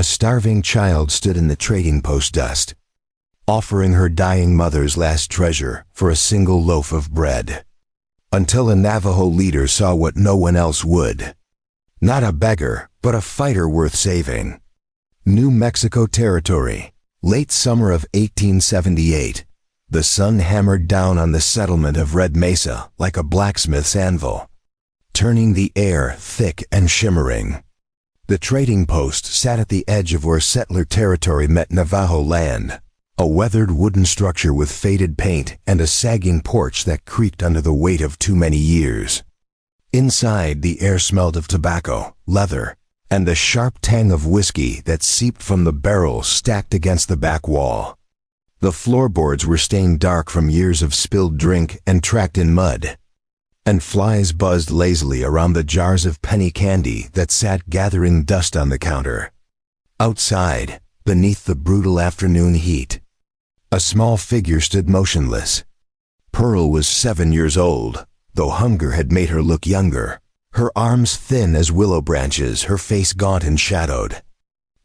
A starving child stood in the trading post dust, offering her dying mother's last treasure for a single loaf of bread. Until a Navajo leader saw what no one else would. Not a beggar, but a fighter worth saving. New Mexico Territory, late summer of 1878. The sun hammered down on the settlement of Red Mesa like a blacksmith's anvil, turning the air thick and shimmering. The trading post sat at the edge of where settler territory met Navajo land, a weathered wooden structure with faded paint and a sagging porch that creaked under the weight of too many years. Inside, the air smelled of tobacco, leather, and the sharp tang of whiskey that seeped from the barrels stacked against the back wall. The floorboards were stained dark from years of spilled drink and tracked in mud, and flies buzzed lazily around the jars of penny candy that sat gathering dust on the counter. Outside, beneath the brutal afternoon heat, a small figure stood motionless. Pearl was 7 years old, though hunger had made her look younger. Her arms thin as willow branches, her face gaunt and shadowed.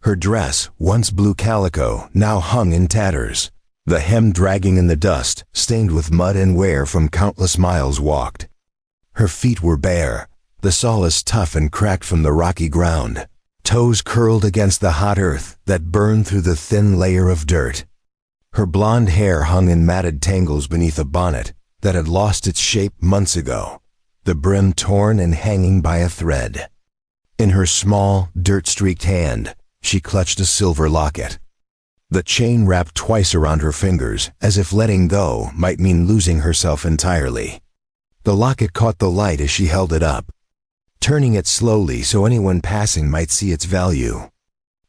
Her dress, once blue calico, now hung in tatters, the hem dragging in the dust, stained with mud and wear from countless miles walked. Her feet were bare, the soles tough and cracked from the rocky ground, toes curled against the hot earth that burned through the thin layer of dirt. Her blonde hair hung in matted tangles beneath a bonnet that had lost its shape months ago, the brim torn and hanging by a thread. In her small, dirt-streaked hand, she clutched a silver locket. The chain wrapped twice around her fingers, as if letting go might mean losing herself entirely. The locket caught the light as she held it up, turning it slowly so anyone passing might see its value.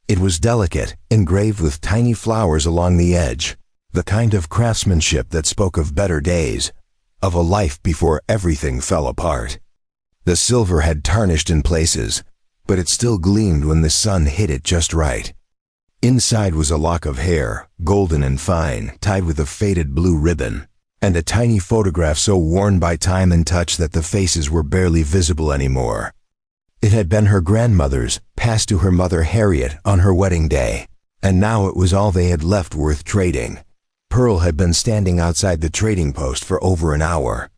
It was delicate, engraved with tiny flowers along the edge, the kind of craftsmanship that spoke of better days, of a life before everything fell apart. The silver had tarnished in places, but it still gleamed when the sun hit it just right. Inside was a lock of hair, golden and fine, tied with a faded blue ribbon, and a tiny photograph so worn by time and touch that the faces were barely visible anymore. It had been her grandmother's, passed to her mother Harriet on her wedding day, and now it was all they had left worth trading. Pearl had been standing outside the trading post for over an hour.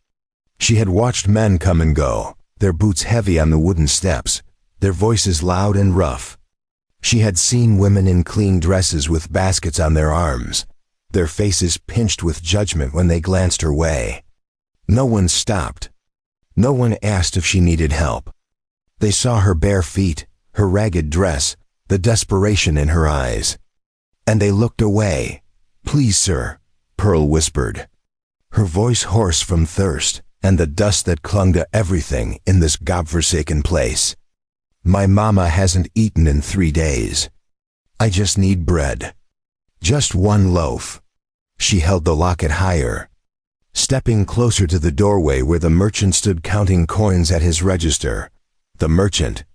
She had watched men come and go, their boots heavy on the wooden steps, their voices loud and rough. She had seen women in clean dresses with baskets on their arms, their faces pinched with judgment when they glanced her way. No one stopped. No one asked if she needed help. They saw her bare feet, her ragged dress, the desperation in her eyes. And they looked away. "Please, sir," Pearl whispered, her voice hoarse from thirst and the dust that clung to everything in this godforsaken place. "My mama hasn't eaten in 3 days. I just need bread. Just one loaf." She held the locket higher, stepping closer to the doorway where the merchant stood counting coins at his register. The merchant,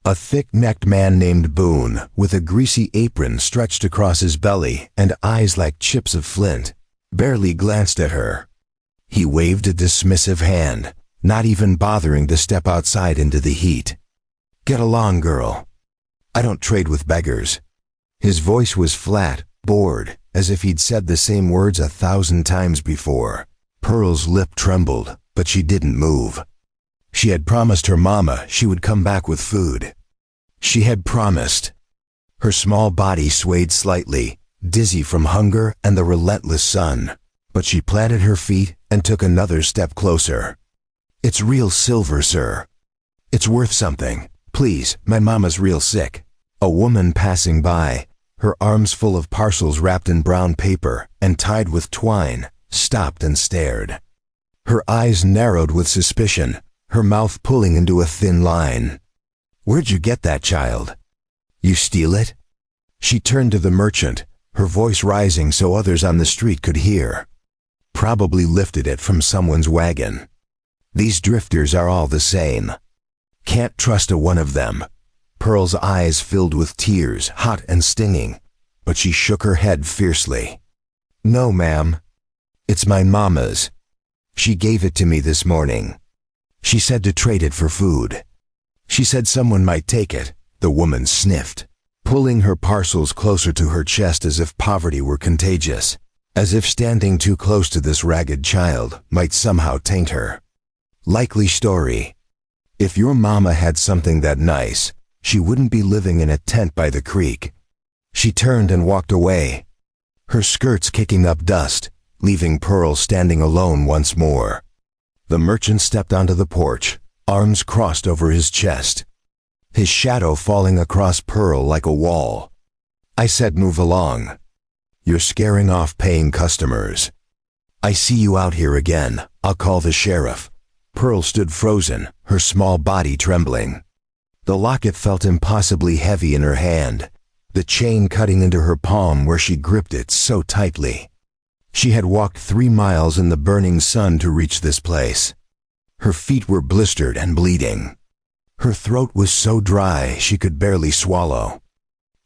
a thick-necked man named Boone, with a greasy apron stretched across his belly and eyes like chips of flint, barely glanced at her. He waved a dismissive hand, not even bothering to step outside into the heat. "Get along, girl. I don't trade with beggars." His voice was flat, bored, as if he'd said the same words 1,000 times before. Pearl's lip trembled, but she didn't move. She had promised her mama she would come back with food. She had promised. Her small body swayed slightly, dizzy from hunger and the relentless sun, but she planted her feet and took another step closer. "It's real silver, sir. It's worth something. Please, my mama's real sick." A woman passing by, her arms full of parcels wrapped in brown paper and tied with twine, stopped and stared. Her eyes narrowed with suspicion, her mouth pulling into a thin line. "Where'd you get that, child? You steal it?" She turned to the merchant, her voice rising so others on the street could hear. "Probably lifted it from someone's wagon. These drifters are all the same. Can't trust a one of them." Pearl's eyes filled with tears, hot and stinging, but she shook her head fiercely. "No, ma'am. It's my mama's. She gave it to me this morning. She said to trade it for food. She said someone might take it." The woman sniffed. pulling her parcels closer to her chest as if poverty were contagious, as if standing too close to this ragged child might somehow taint her. Likely story. If your mama had something that nice, she wouldn't be living in a tent by the creek. She turned and walked away, her skirts kicking up dust, leaving Pearl standing alone once more. The merchant stepped onto the porch, arms crossed over his chest, his shadow falling across Pearl like a wall. I said, "Move along. You're scaring off paying customers. I see you out here again, I'll call the sheriff." Pearl stood frozen, her small body trembling. The locket felt impossibly heavy in her hand, the chain cutting into her palm where she gripped it so tightly. She had walked 3 miles in the burning sun to reach this place. Her feet were blistered and bleeding. Her throat was so dry she could barely swallow.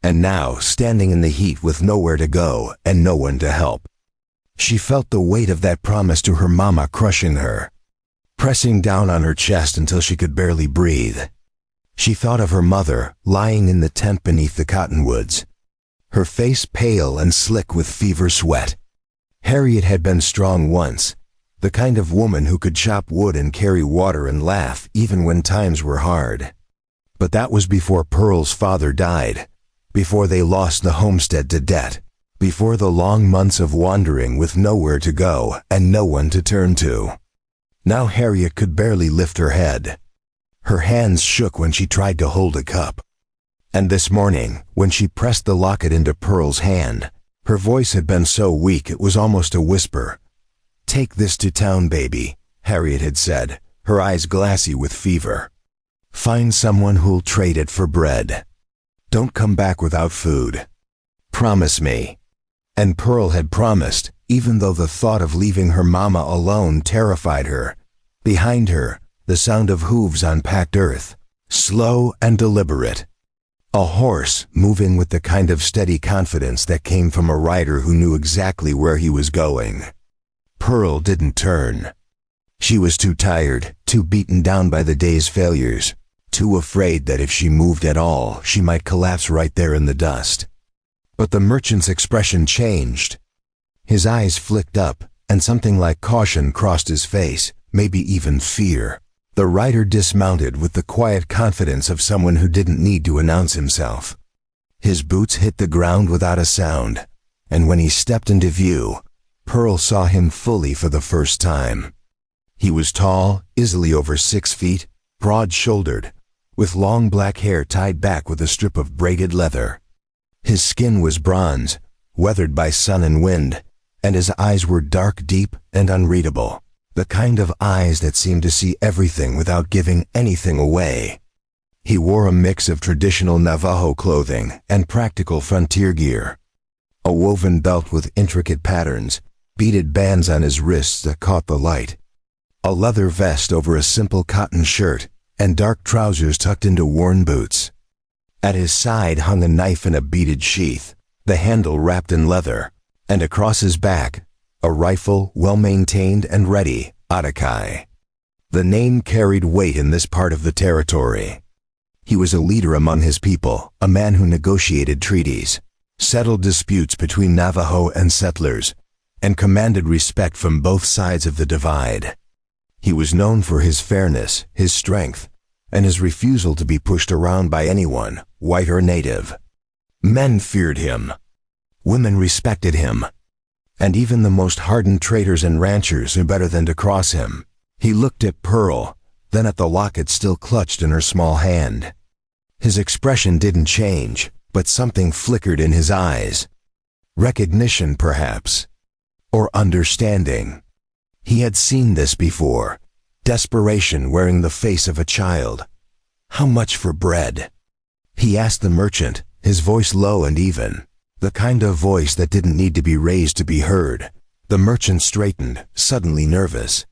And now, standing in the heat with nowhere to go and no one to help, she felt the weight of that promise to her mama crushing her, pressing down on her chest until she could barely breathe. She thought of her mother lying in the tent beneath the cottonwoods, her face pale and slick with fever sweat. Harriet had been strong once, the kind of woman who could chop wood and carry water and laugh even when times were hard. But that was before Pearl's father died, before they lost the homestead to debt, before the long months of wandering with nowhere to go and no one to turn to. Now Harriet could barely lift her head. Her hands shook when she tried to hold a cup. And this morning, when she pressed the locket into Pearl's hand, her voice had been so weak it was almost a whisper. "Take this to town, baby," Harriet had said, her eyes glassy with fever. "Find someone who'll trade it for bread. Don't come back without food. Promise me." And Pearl had promised, even though the thought of leaving her mama alone terrified her. Behind her, the sound of hooves on packed earth, slow and deliberate. A horse moving with the kind of steady confidence that came from a rider who knew exactly where he was going. Pearl didn't turn. She was too tired, too beaten down by the day's failures, too afraid that if she moved at all, she might collapse right there in the dust. But the merchant's expression changed. His eyes flicked up, and something like caution crossed his face, maybe even fear. The rider dismounted with the quiet confidence of someone who didn't need to announce himself. His boots hit the ground without a sound, and when he stepped into view, Pearl saw him fully for the first time. He was tall, easily over 6 feet, broad-shouldered, with long black hair tied back with a strip of braided leather. His skin was bronze, weathered by sun and wind, and his eyes were dark, deep, and unreadable, the kind of eyes that seemed to see everything without giving anything away. He wore a mix of traditional Navajo clothing and practical frontier gear, a woven belt with intricate patterns, beaded bands on his wrists that caught the light, a leather vest over a simple cotton shirt, and dark trousers tucked into worn boots. At his side hung a knife in a beaded sheath, the handle wrapped in leather, and across his back, a rifle well-maintained and ready, Atakai. The name carried weight in this part of the territory. He was a leader among his people, a man who negotiated treaties, settled disputes between Navajo and settlers, and commanded respect from both sides of the divide. He was known for his fairness, his strength, and his refusal to be pushed around by anyone, white or native. Men feared him. Women respected him. And even the most hardened traders and ranchers knew better than to cross him. He looked at Pearl, then at the locket still clutched in her small hand. His expression didn't change, but something flickered in his eyes. Recognition, perhaps. Or understanding. He had seen this before. Desperation wearing the face of a child. "How much for bread?" He asked the merchant, his voice low and even, the kind of voice that didn't need to be raised to be heard. The merchant straightened, suddenly nervous.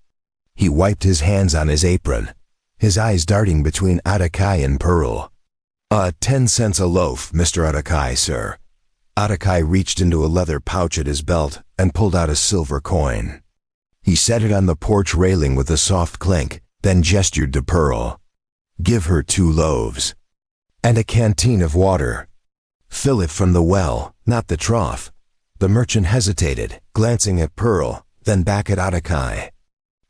He wiped his hands on his apron, his eyes darting between Atakai and Pearl. 10 cents a loaf, Mr. Atakai, sir." Atakai reached into a leather pouch at his belt and pulled out a silver coin. He set it on the porch railing with a soft clink, then gestured to Pearl. "Give her 2 loaves. And a canteen of water." Fill it from the well, not the trough. The merchant hesitated, glancing at Pearl, then back at Atakai.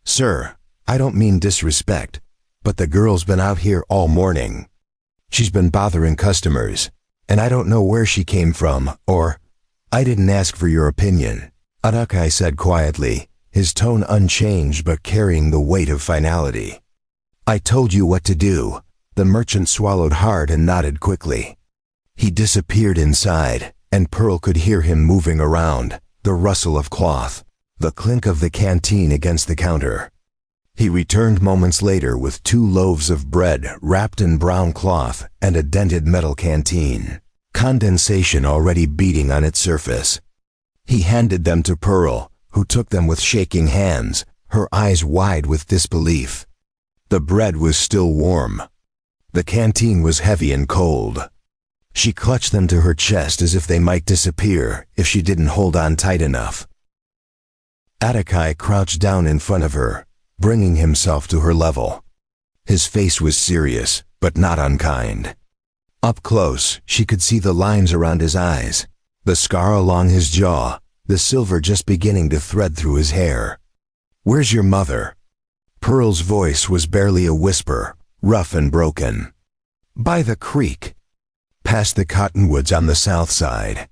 Sir, I don't mean disrespect, but the girl's been out here all morning. She's been bothering customers, and I don't know where she came from, or... I didn't ask for your opinion, Atakai said quietly, his tone unchanged but carrying the weight of finality. I told you what to do. The merchant swallowed hard and nodded quickly. He disappeared inside, and Pearl could hear him moving around, the rustle of cloth, the clink of the canteen against the counter. He returned moments later with 2 loaves of bread wrapped in brown cloth and a dented metal canteen, condensation already beating on its surface. He handed them to Pearl, who took them with shaking hands, her eyes wide with disbelief. The bread was still warm. The canteen was heavy and cold. She clutched them to her chest as if they might disappear if she didn't hold on tight enough. Atakai crouched down in front of her, bringing himself to her level. His face was serious, but not unkind. Up close, she could see the lines around his eyes, the scar along his jaw, the silver just beginning to thread through his hair. Where's your mother? Pearl's voice was barely a whisper, rough and broken. By the creek. Past the cottonwoods on the south side.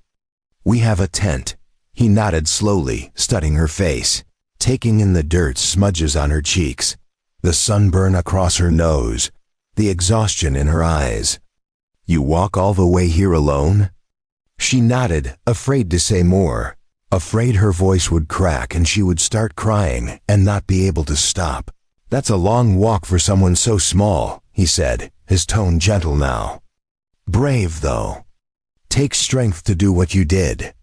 We have a tent. He nodded slowly, studying her face, taking in the dirt smudges on her cheeks, the sunburn across her nose, the exhaustion in her eyes. You walk all the way here alone? She nodded, afraid to say more, afraid her voice would crack and she would start crying and not be able to stop. That's a long walk for someone so small, he said, his tone gentle now. Brave, though. Take strength to do what you did.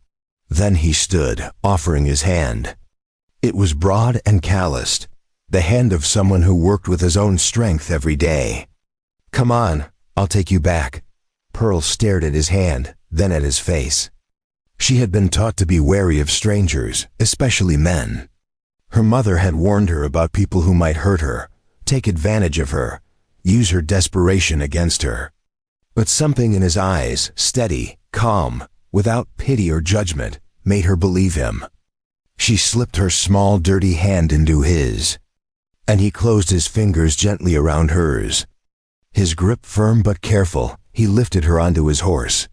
Then he stood, offering his hand. It was broad and calloused, the hand of someone who worked with his own strength every day. Come on, I'll take you back. Pearl stared at his hand, then at his face. She had been taught to be wary of strangers, especially men. Her mother had warned her about people who might hurt her, take advantage of her, use her desperation against her. But something in his eyes, steady, calm, without pity or judgment, made her believe him. She slipped her small, dirty hand into his, and he closed his fingers gently around hers. His grip firm but careful, he lifted her onto his horse.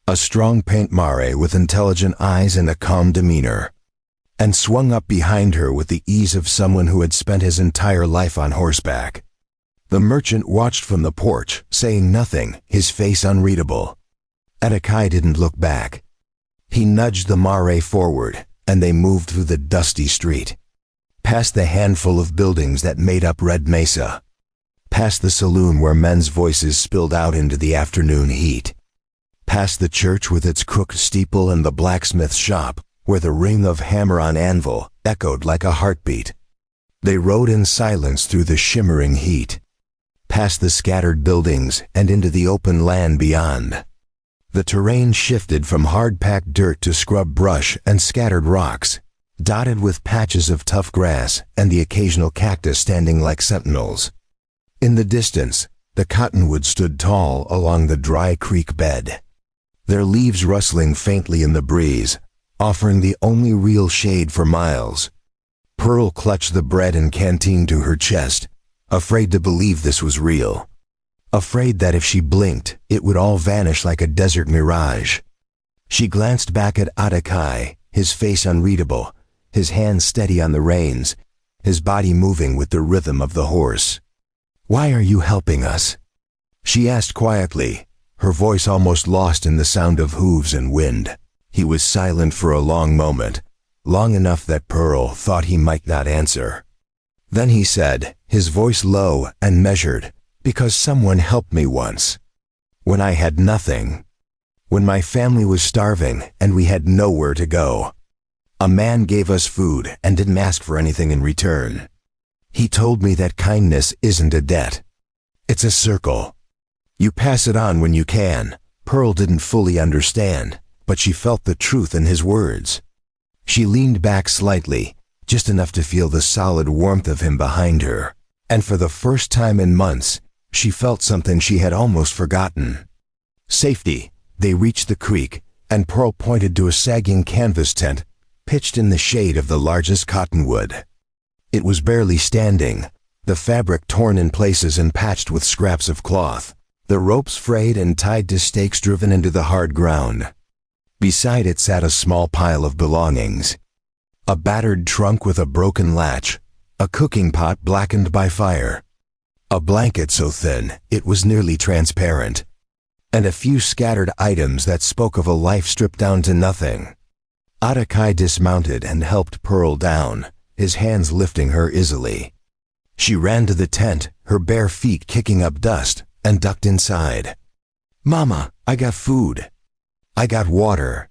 A strong paint mare with intelligent eyes and a calm demeanor, and swung up behind her with the ease of someone who had spent his entire life on horseback. The merchant watched from the porch, saying nothing, his face unreadable. Atakai didn't look back. He nudged the mare forward, and they moved through the dusty street. Past the handful of buildings that made up Red Mesa. Past the saloon where men's voices spilled out into the afternoon heat. Past the church with its crooked steeple and the blacksmith shop, where the ring of hammer on anvil echoed like a heartbeat. They rode in silence through the shimmering heat. Past the scattered buildings and into the open land beyond. The terrain shifted from hard-packed dirt to scrub brush and scattered rocks, dotted with patches of tough grass and the occasional cactus standing like sentinels. In the distance, the cottonwoods stood tall along the dry creek bed, their leaves rustling faintly in the breeze, offering the only real shade for miles. Pearl clutched the bread and canteen to her chest, afraid to believe this was real. Afraid that if she blinked, it would all vanish like a desert mirage. She glanced back at Atakai, his face unreadable, his hands steady on the reins, his body moving with the rhythm of the horse. Why are you helping us? She asked quietly, her voice almost lost in the sound of hooves and wind. He was silent for a long moment, long enough that Pearl thought he might not answer. Then he said, his voice low and measured, because someone helped me once. When I had nothing. When my family was starving and we had nowhere to go. A man gave us food and didn't ask for anything in return. He told me that kindness isn't a debt. It's a circle. You pass it on when you can. Pearl didn't fully understand, but she felt the truth in his words. She leaned back slightly, just enough to feel the solid warmth of him behind her, and for the first time in months, she felt something she had almost forgotten. Safety, They reached the creek, and Pearl pointed to a sagging canvas tent pitched in the shade of the largest cottonwood. It was barely standing, the fabric torn in places and patched with scraps of cloth, the ropes frayed and tied to stakes driven into the hard ground. Beside it sat a small pile of belongings. A battered trunk with a broken latch, a cooking pot blackened by fire, a blanket so thin it was nearly transparent, and a few scattered items that spoke of a life stripped down to nothing. Atakai dismounted and helped Pearl down, his hands lifting her easily. She ran to the tent, her bare feet kicking up dust, and ducked inside. "Mama, I got food. I got water."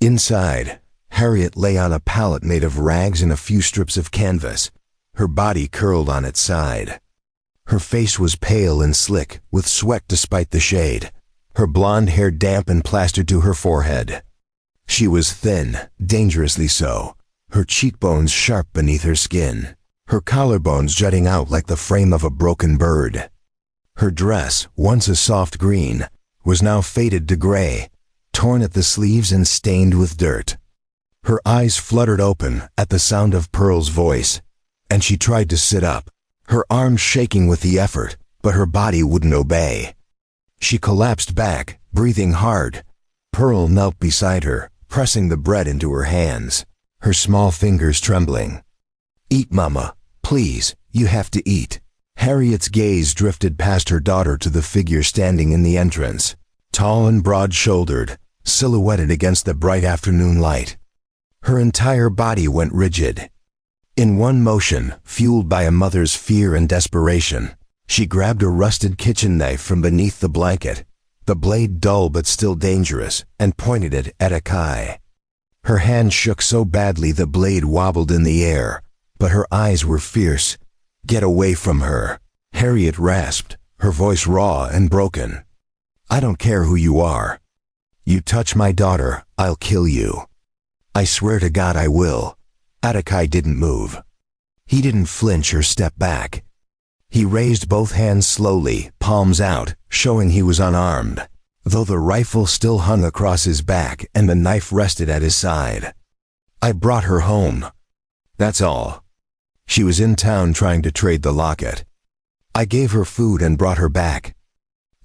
Inside, Harriet lay on a pallet made of rags and a few strips of canvas, her body curled on its side. Her face was pale and slick, with sweat despite the shade, her blonde hair damp and plastered to her forehead. She was thin, dangerously so, her cheekbones sharp beneath her skin, her collarbones jutting out like the frame of a broken bird. Her dress, once a soft green, was now faded to gray, torn at the sleeves and stained with dirt. Her eyes fluttered open at the sound of Pearl's voice, and she tried to sit up, her arms shaking with the effort, but her body wouldn't obey. She collapsed back, breathing hard. Pearl knelt beside her, pressing the bread into her hands, her small fingers trembling. "Eat, Mama, please, you have to eat." Harriet's gaze drifted past her daughter to the figure standing in the entrance, tall and broad-shouldered, silhouetted against the bright afternoon light. Her entire body went rigid. In one motion, fueled by a mother's fear and desperation, she grabbed a rusted kitchen knife from beneath the blanket, the blade dull but still dangerous, and pointed it at Akai. Her hand shook so badly the blade wobbled in the air, but her eyes were fierce. "Get away from her," Harriet rasped, her voice raw and broken. "I don't care who you are. You touch my daughter, I'll kill you. I swear to God I will." Atakai didn't move. He didn't flinch or step back. He raised both hands slowly, palms out, showing he was unarmed, though the rifle still hung across his back and the knife rested at his side. "I brought her home. That's all. She was in town trying to trade the locket. I gave her food and brought her back.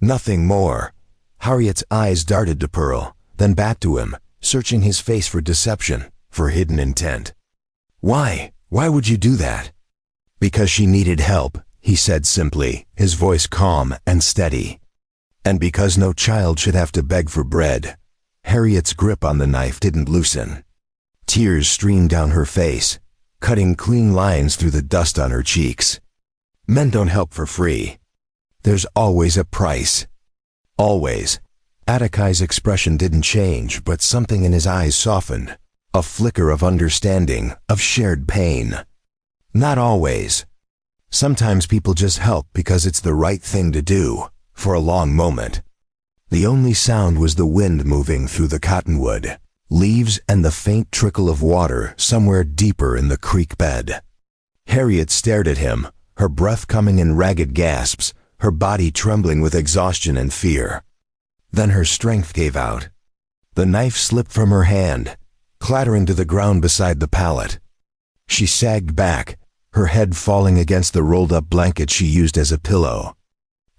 Nothing more." Harriet's eyes darted to Pearl, then back to him, searching his face for deception, for hidden intent. "Why? Why would you do that?" "Because she needed help," he said simply, his voice calm and steady. "And because no child should have to beg for bread." Harriet's grip on the knife didn't loosen. Tears streamed down her face, cutting clean lines through the dust on her cheeks. "Men don't help for free. There's always a price." Always. Atakai's expression didn't change, but something in his eyes softened, a flicker of understanding, of shared pain. "Not always. Sometimes people just help because it's the right thing to do, for a long moment." The only sound was the wind moving through the cottonwood, leaves and the faint trickle of water somewhere deeper in the creek bed. Harriet stared at him, her breath coming in ragged gasps, her body trembling with exhaustion and fear. Then her strength gave out. The knife slipped from her hand, clattering to the ground beside the pallet. She sagged back, her head falling against the rolled-up blanket she used as a pillow.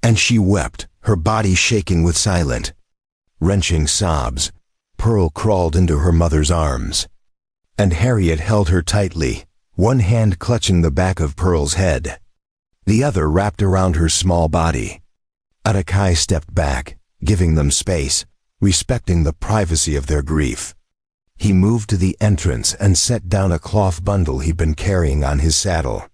And she wept, her body shaking with silent, wrenching sobs. Pearl crawled into her mother's arms, and Harriet held her tightly, one hand clutching the back of Pearl's head, the other wrapped around her small body. Atakai stepped back, giving them space, respecting the privacy of their grief. He moved to the entrance and set down a cloth bundle he'd been carrying on his saddle.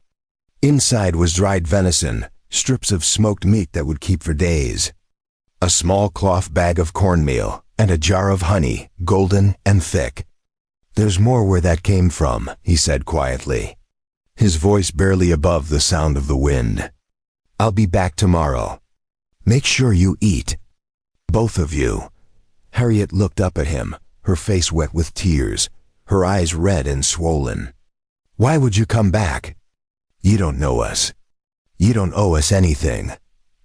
Inside was dried venison, strips of smoked meat that would keep for days, a small cloth bag of cornmeal, and a jar of honey, golden and thick. "There's more where that came from," he said quietly, his voice barely above the sound of the wind. "I'll be back tomorrow. Make sure you eat. Both of you." Harriet looked up at him, her face wet with tears, her eyes red and swollen. "Why would you come back? You don't know us. You don't owe us anything."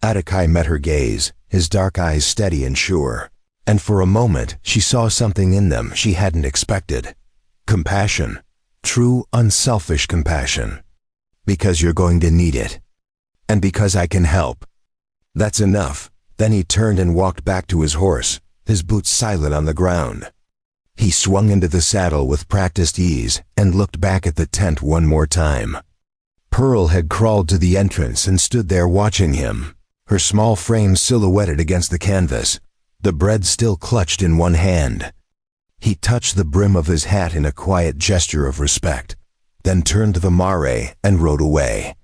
Atakai met her gaze, his dark eyes steady and sure. And for a moment, she saw something in them she hadn't expected. Compassion. True, unselfish compassion. Because you're going to need it. And because I can help. That's enough. Then he turned and walked back to his horse, his boots silent on the ground. He swung into the saddle with practiced ease and looked back at the tent one more time. Pearl had crawled to the entrance and stood there watching him, her small frame silhouetted against the canvas, the bread still clutched in one hand. He touched the brim of his hat in a quiet gesture of respect, then turned to the mare and rode away.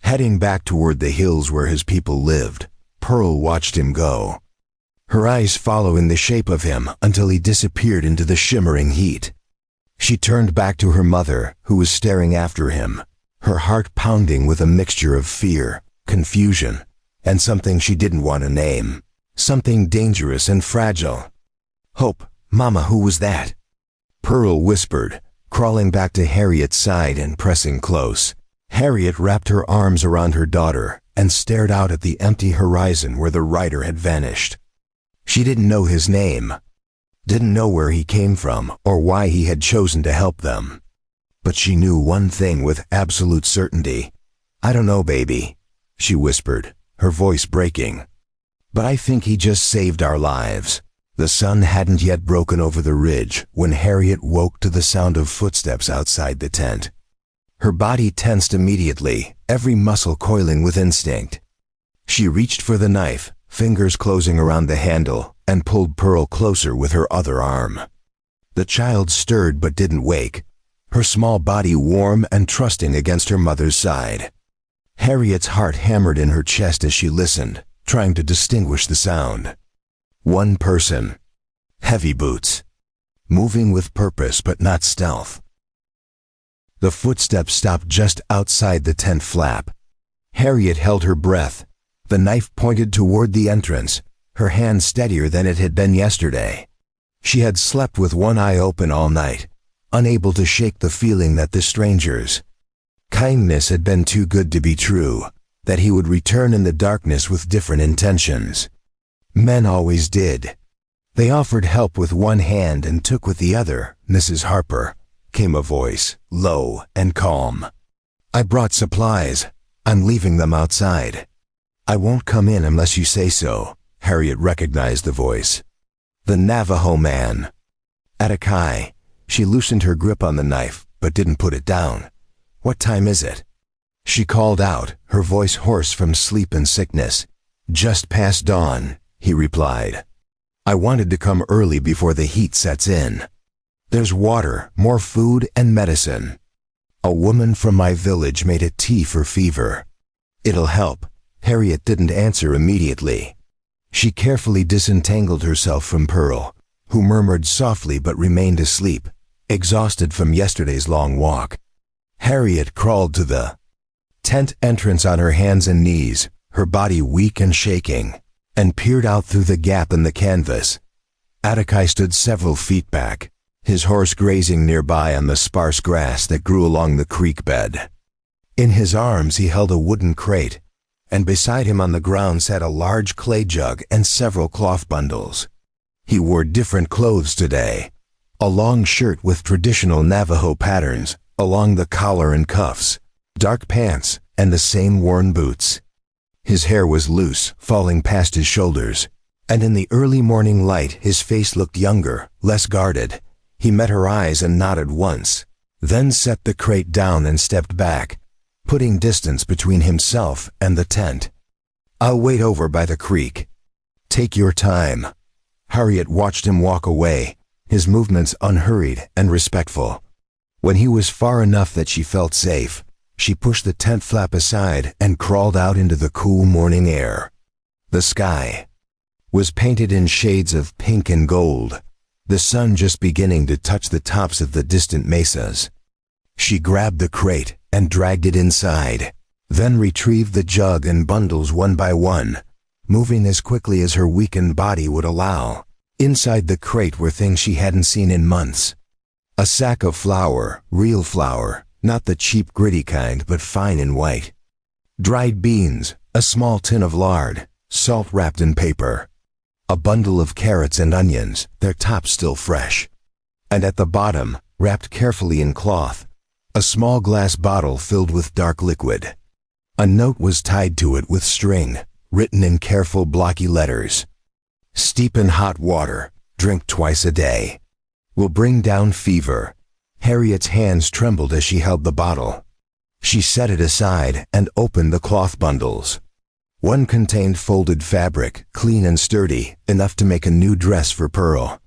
Heading back toward the hills where his people lived, Pearl watched him go, her eyes following the shape of him until he disappeared into the shimmering heat. She turned back to her mother, who was staring after him, her heart pounding with a mixture of fear, confusion, and something she didn't want to name, something dangerous and fragile. "Hope, Mama, who was that?" Pearl whispered, crawling back to Harriet's side and pressing close. Harriet wrapped her arms around her daughter and stared out at the empty horizon where the rider had vanished. She didn't know his name, didn't know where he came from or why he had chosen to help them. But she knew one thing with absolute certainty. "I don't know, baby," she whispered, her voice breaking. "But I think he just saved our lives." The sun hadn't yet broken over the ridge when Harriet woke to the sound of footsteps outside the tent. Her body tensed immediately, every muscle coiling with instinct. She reached for the knife, fingers closing around the handle, and pulled Pearl closer with her other arm. The child stirred but didn't wake, her small body warm and trusting against her mother's side. Harriet's heart hammered in her chest as she listened, trying to distinguish the sound. One person. Heavy boots. Moving with purpose but not stealth. The footsteps stopped just outside the tent flap. Harriet held her breath, the knife pointed toward the entrance, her hand steadier than it had been yesterday. She had slept with one eye open all night, unable to shake the feeling that the stranger's kindness had been too good to be true, that he would return in the darkness with different intentions. Men always did. They offered help with one hand and took with the other. "Mrs. Harper," came a voice, low and calm. "I brought supplies. I'm leaving them outside." "I won't come in unless you say so." Harriet recognized the voice. The Navajo man. Atakai. She loosened her grip on the knife, but didn't put it down. "What time is it?" She called out, her voice hoarse from sleep and sickness. "Just past dawn," he replied. "I wanted to come early before the heat sets in. There's water, more food, and medicine. A woman from my village made a tea for fever. It'll help." Harriet didn't answer immediately. She carefully disentangled herself from Pearl, who murmured softly but remained asleep, exhausted from yesterday's long walk. Harriet crawled to the tent entrance on her hands and knees, her body weak and shaking, and peered out through the gap in the canvas. Atakai stood several feet back, his horse grazing nearby on the sparse grass that grew along the creek bed. In his arms he held a wooden crate, and beside him on the ground sat a large clay jug and several cloth bundles. He wore different clothes today, a long shirt with traditional Navajo patterns along the collar and cuffs, dark pants, and the same worn boots. His hair was loose, falling past his shoulders, and in the early morning light his face looked younger, less guarded. He met her eyes and nodded once, then set the crate down and stepped back, putting distance between himself and the tent. "I'll wait over by the creek." "Take your time." Harriet watched him walk away, his movements unhurried and respectful. When he was far enough that she felt safe, she pushed the tent flap aside and crawled out into the cool morning air. The sky was painted in shades of pink and gold, the sun just beginning to touch the tops of the distant mesas. She grabbed the crate and dragged it inside, then retrieved the jug and bundles one by one, moving as quickly as her weakened body would allow. Inside the crate were things she hadn't seen in months. A sack of flour, real flour, not the cheap gritty kind but fine and white. Dried beans, a small tin of lard, salt wrapped in paper. A bundle of carrots and onions, their tops still fresh. And at the bottom, wrapped carefully in cloth, a small glass bottle filled with dark liquid. A note was tied to it with string, written in careful blocky letters. Steep in hot water, drink twice a day. Will bring down fever. Harriet's hands trembled as she held the bottle. She set it aside and opened the cloth bundles. One contained folded fabric, clean and sturdy, enough to make a new dress for Pearl.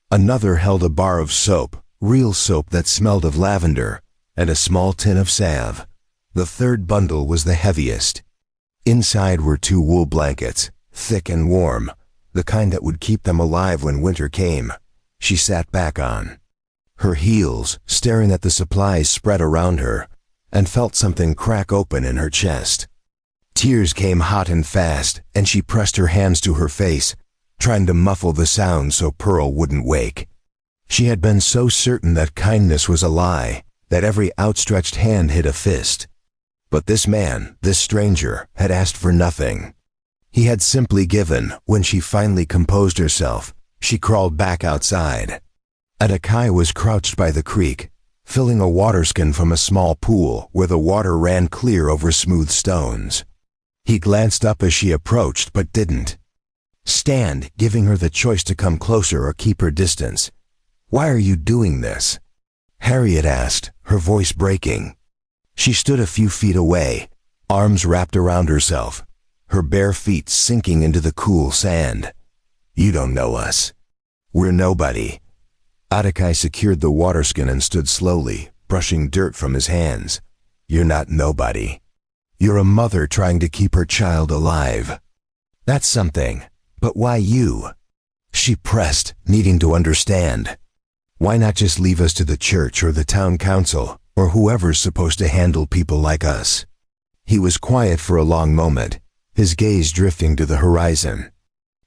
Another held a bar of soap, real soap that smelled of lavender, and a small tin of salve. The third bundle was the heaviest. Inside were 2 wool blankets, thick and warm, the kind that would keep them alive when winter came. She sat back on her heels, staring at the supplies spread around her, and felt something crack open in her chest. Tears came hot and fast, and she pressed her hands to her face, trying to muffle the sound so Pearl wouldn't wake. She had been so certain that kindness was a lie, that every outstretched hand hid a fist. But this man, this stranger, had asked for nothing. He had simply given. When she finally composed herself, she crawled back outside. Atakai was crouched by the creek, filling a waterskin from a small pool where the water ran clear over smooth stones. He glanced up as she approached, but didn't stand, giving her the choice to come closer or keep her distance. "Why are you doing this?" Harriet asked, her voice breaking. She stood a few feet away, arms wrapped around herself, her bare feet sinking into the cool sand. "You don't know us. We're nobody." Atakai secured the waterskin and stood slowly, brushing dirt from his hands. "You're not nobody. You're a mother trying to keep her child alive. That's something, but why you?" She pressed, needing to understand. "Why not just leave us to the church or the town council, or whoever's supposed to handle people like us?" He was quiet for a long moment, his gaze drifting to the horizon,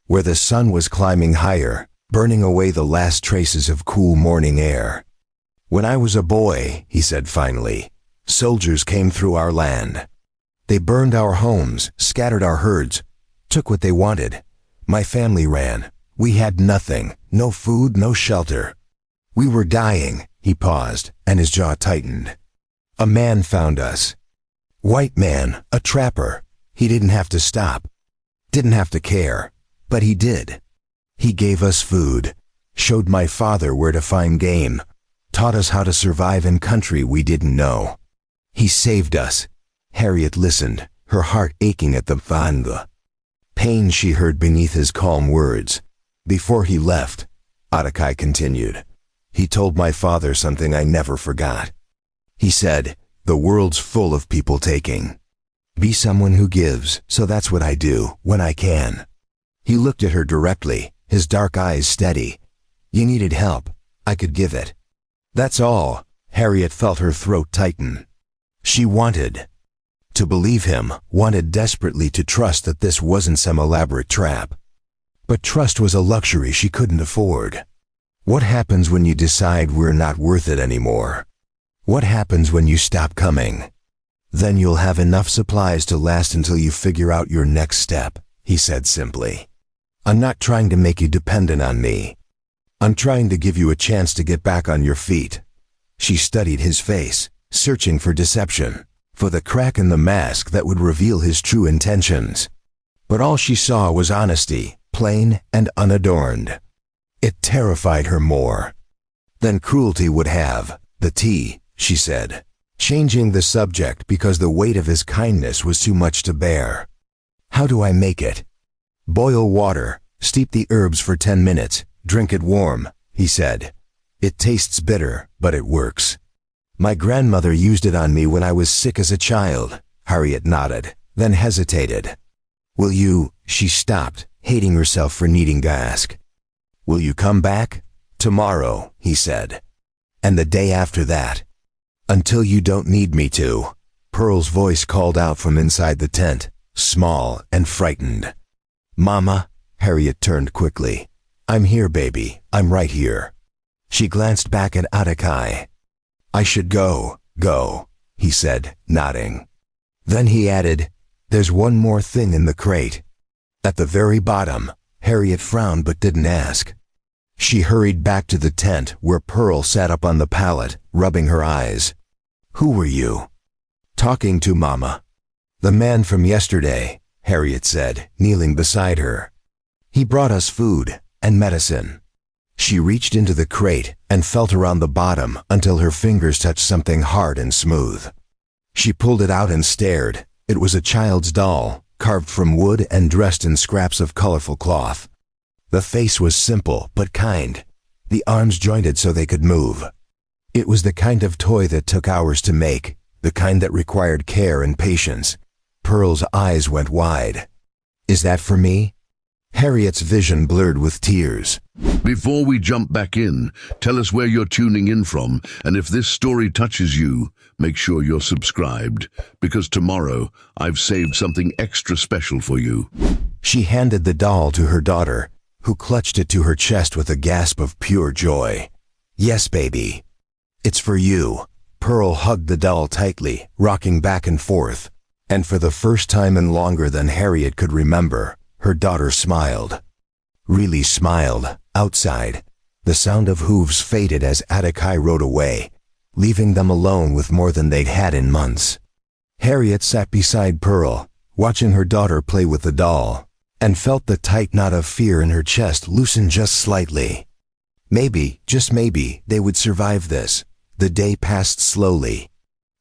where the sun was climbing higher, burning away the last traces of cool morning air. "When I was a boy," he said finally, "soldiers came through our land. They burned our homes, scattered our herds, took what they wanted. My family ran. We had nothing, no food, no shelter. We were dying." He paused, and his jaw tightened. "A man found us. White man, a trapper. He didn't have to stop, didn't have to care, but he did. He gave us food, showed my father where to find game, taught us how to survive in country we didn't know. He saved us." Harriet listened, her heart aching at the pain she heard beneath his calm words. "Before he left," Atakai continued, "he told my father something I never forgot. He said, 'The world's full of people taking. Be someone who gives,' so that's what I do, when I can." He looked at her directly, his dark eyes steady. "You needed help. I could give it. That's all." Harriet felt her throat tighten. She wanted to believe him, wanted desperately to trust that this wasn't some elaborate trap. But trust was a luxury she couldn't afford. What happens when you decide we're not worth it anymore? What happens when you stop coming? "Then you'll have enough supplies to last until you figure out your next step," he said simply. "I'm not trying to make you dependent on me. I'm trying to give you a chance to get back on your feet." She studied his face, searching for deception, for the crack in the mask that would reveal his true intentions. But all she saw was honesty, plain and unadorned. It terrified her more than cruelty would have. "The tea," she said, changing the subject because the weight of his kindness was too much to bear. "How do I make it?" "Boil water, steep the herbs for 10 minutes, drink it warm," he said. "It tastes bitter, but it works. My grandmother used it on me when I was sick as a child." Harriet nodded, then hesitated. "Will you?" She stopped, hating herself for needing to ask. "Will you come back?" "Tomorrow," he said. "And the day after that." "Until you don't need me to." Pearl's voice called out from inside the tent, small and frightened. "Mama?" Harriet turned quickly. "I'm here, baby. I'm right here." She glanced back at Atakai. "I should go," he said, nodding. Then he added, "There's one more thing in the crate. At the very bottom, Harriet frowned but didn't ask. She hurried back to the tent where Pearl sat up on the pallet, rubbing her eyes. "Who were you?" "Talking to Mama." "The man from yesterday," Harriet said, kneeling beside her. "He brought us food and medicine." She reached into the crate and felt around the bottom until her fingers touched something hard and smooth. She pulled it out and stared. It was a child's doll, carved from wood and dressed in scraps of colorful cloth. The face was simple but kind, the arms jointed so they could move. It was the kind of toy that took hours to make, the kind that required care and patience. Pearl's eyes went wide. "Is that for me?" Harriet's vision blurred with tears. Before we jump back in, tell us where you're tuning in from, and if this story touches you, make sure you're subscribed, because tomorrow I've saved something extra special for you. She handed the doll to her daughter, who clutched it to her chest with a gasp of pure joy. "Yes, baby. It's for you." Pearl hugged the doll tightly, rocking back and forth, and for the first time in longer than Harriet could remember, her daughter smiled. Really smiled. Outside, the sound of hooves faded as Atakai rode away, leaving them alone with more than they'd had in months. Harriet sat beside Pearl, watching her daughter play with the doll, and felt the tight knot of fear in her chest loosen just slightly. Maybe, just maybe, they would survive this. The day passed slowly.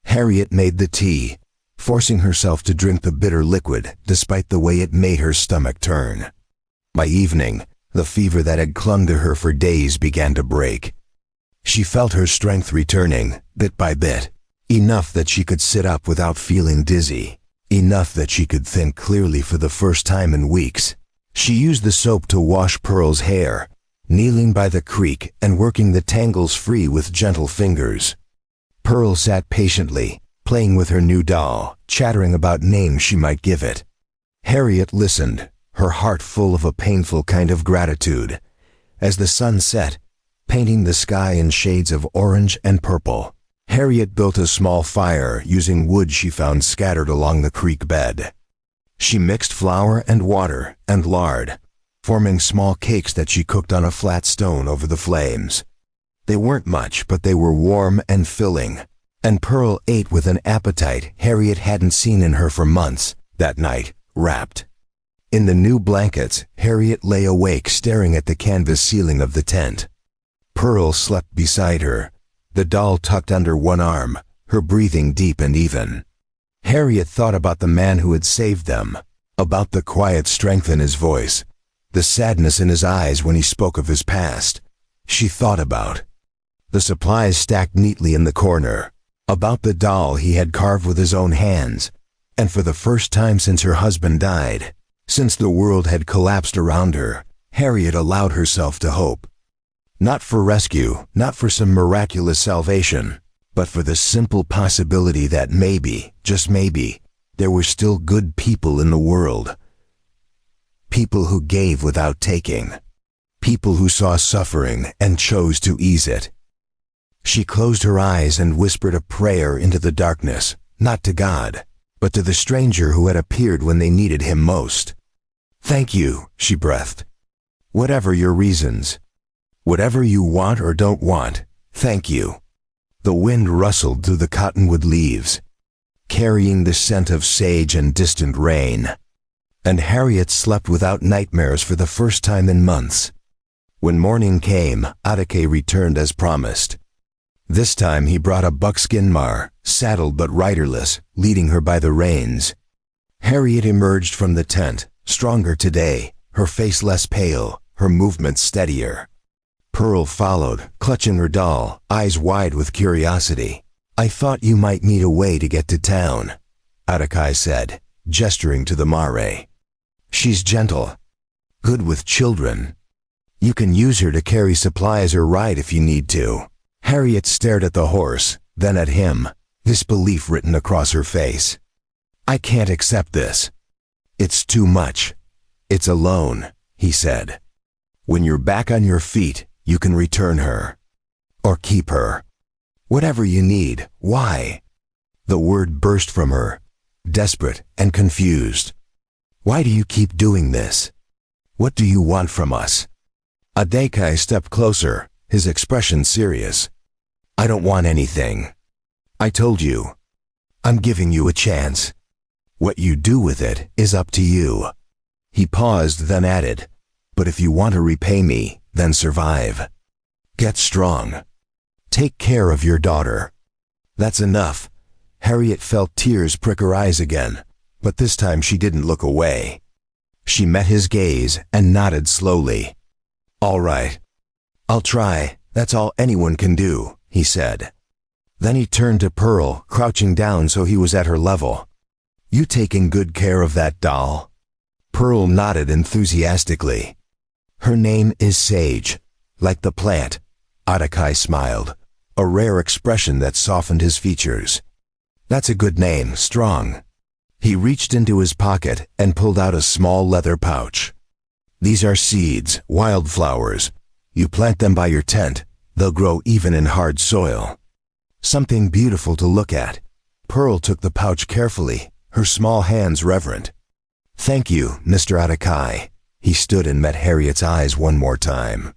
Harriet made the tea, forcing herself to drink the bitter liquid despite the way it made her stomach turn. By evening, the fever that had clung to her for days began to break. She felt her strength returning, bit by bit, enough that she could sit up without feeling dizzy, enough that she could think clearly for the first time in weeks. She used the soap to wash Pearl's hair, kneeling by the creek and working the tangles free with gentle fingers. Pearl sat patiently, playing with her new doll, chattering about names she might give it. Harriet listened, her heart full of a painful kind of gratitude. As the sun set, painting the sky in shades of orange and purple, Harriet built a small fire using wood she found scattered along the creek bed. She mixed flour and water and lard, forming small cakes that she cooked on a flat stone over the flames. They weren't much, but they were warm and filling, and Pearl ate with an appetite Harriet hadn't seen in her for months. That night, wrapped in the new blankets, Harriet lay awake staring at the canvas ceiling of the tent. Pearl slept beside her, the doll tucked under one arm, her breathing deep and even. Harriet thought about the man who had saved them, about the quiet strength in his voice, the sadness in his eyes when he spoke of his past. She thought about the supplies stacked neatly in the corner, about the doll he had carved with his own hands, and for the first time since her husband died, since the world had collapsed around her, Harriet allowed herself to hope. Not for rescue, not for some miraculous salvation, but for the simple possibility that maybe, just maybe, there were still good people in the world. People who gave without taking. People who saw suffering and chose to ease it. She closed her eyes and whispered a prayer into the darkness, not to God, but to the stranger who had appeared when they needed him most. "Thank you," she breathed. "Whatever your reasons, whatever you want or don't want, thank you." The wind rustled through the cottonwood leaves, carrying the scent of sage and distant rain, and Harriet slept without nightmares for the first time in months. When morning came, Atake returned as promised. This time he brought a buckskin mar, saddled but riderless, leading her by the reins. Harriet emerged from the tent, stronger today, her face less pale, her movements steadier. Pearl followed, clutching her doll, eyes wide with curiosity. "I thought you might need a way to get to town," Atakai said, gesturing to the mare. "She's gentle, good with children. You can use her to carry supplies or ride if you need to." Harriet stared at the horse, then at him, disbelief written across her face. "I can't accept this. It's too much. It's a loan," he said. "When you're back on your feet, you can return her. Or keep her. Whatever you need. Why?" The word burst from her, desperate and confused. "Why do you keep doing this? What do you want from us?" Adekai stepped closer, his expression serious. "I don't want anything. I told you. I'm giving you a chance. What you do with it is up to you." He paused, then added, "But if you want to repay me, then survive. Get strong. Take care of your daughter." "That's enough." Harriet felt tears prick her eyes again, but this time she didn't look away. She met his gaze and nodded slowly. "All right. I'll try. That's all anyone can do," he said. Then he turned to Pearl, crouching down so he was at her level. "You taking good care of that doll?" Pearl nodded enthusiastically. "Her name is Sage, like the plant." Adekai smiled, a rare expression that softened his features. "That's a good name, Strong." He reached into his pocket and pulled out a small leather pouch. "These are seeds, wildflowers. You plant them by your tent, they'll grow even in hard soil. Something beautiful to look at." Pearl took the pouch carefully, her small hands reverent. "Thank you, Mr. Adekai." He stood and met Harriet's eyes one more time.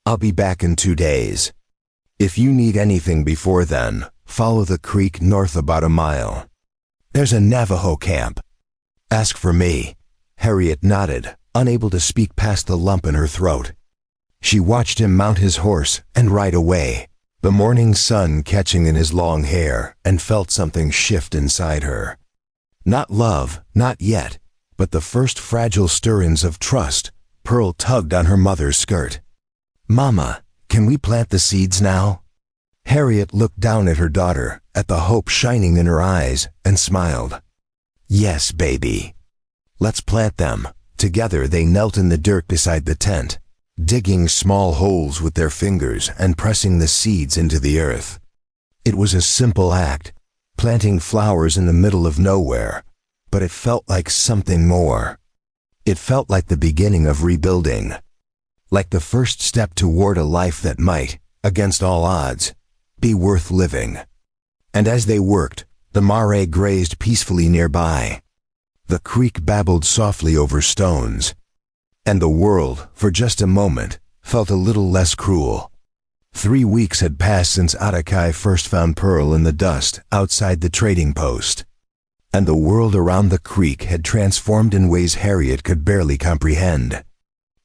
"I'll be back in 2 days. If you need anything before then, follow the creek north about a mile. There's a Navajo camp. Ask for me." Harriet nodded, unable to speak past the lump in her throat. She watched him mount his horse and ride away, the morning sun catching in his long hair, and felt something shift inside her. Not love, not yet, but the first fragile stirrings of trust. Pearl tugged on her mother's skirt. "Mama, can we plant the seeds now?" Harriet looked down at her daughter, at the hope shining in her eyes, and smiled. "Yes, baby. Let's plant them." Together they knelt in the dirt beside the tent, digging small holes with their fingers and pressing the seeds into the earth. It was a simple act, planting flowers in the middle of nowhere, but it felt like something more. It felt like the beginning of rebuilding, like the first step toward a life that might, against all odds, be worth living. And as they worked, the mare grazed peacefully nearby. The creek babbled softly over stones, and the world, for just a moment, felt a little less cruel. 3 weeks had passed since Adekai first found Pearl in the dust outside the trading post, and the world around the creek had transformed in ways Harriet could barely comprehend.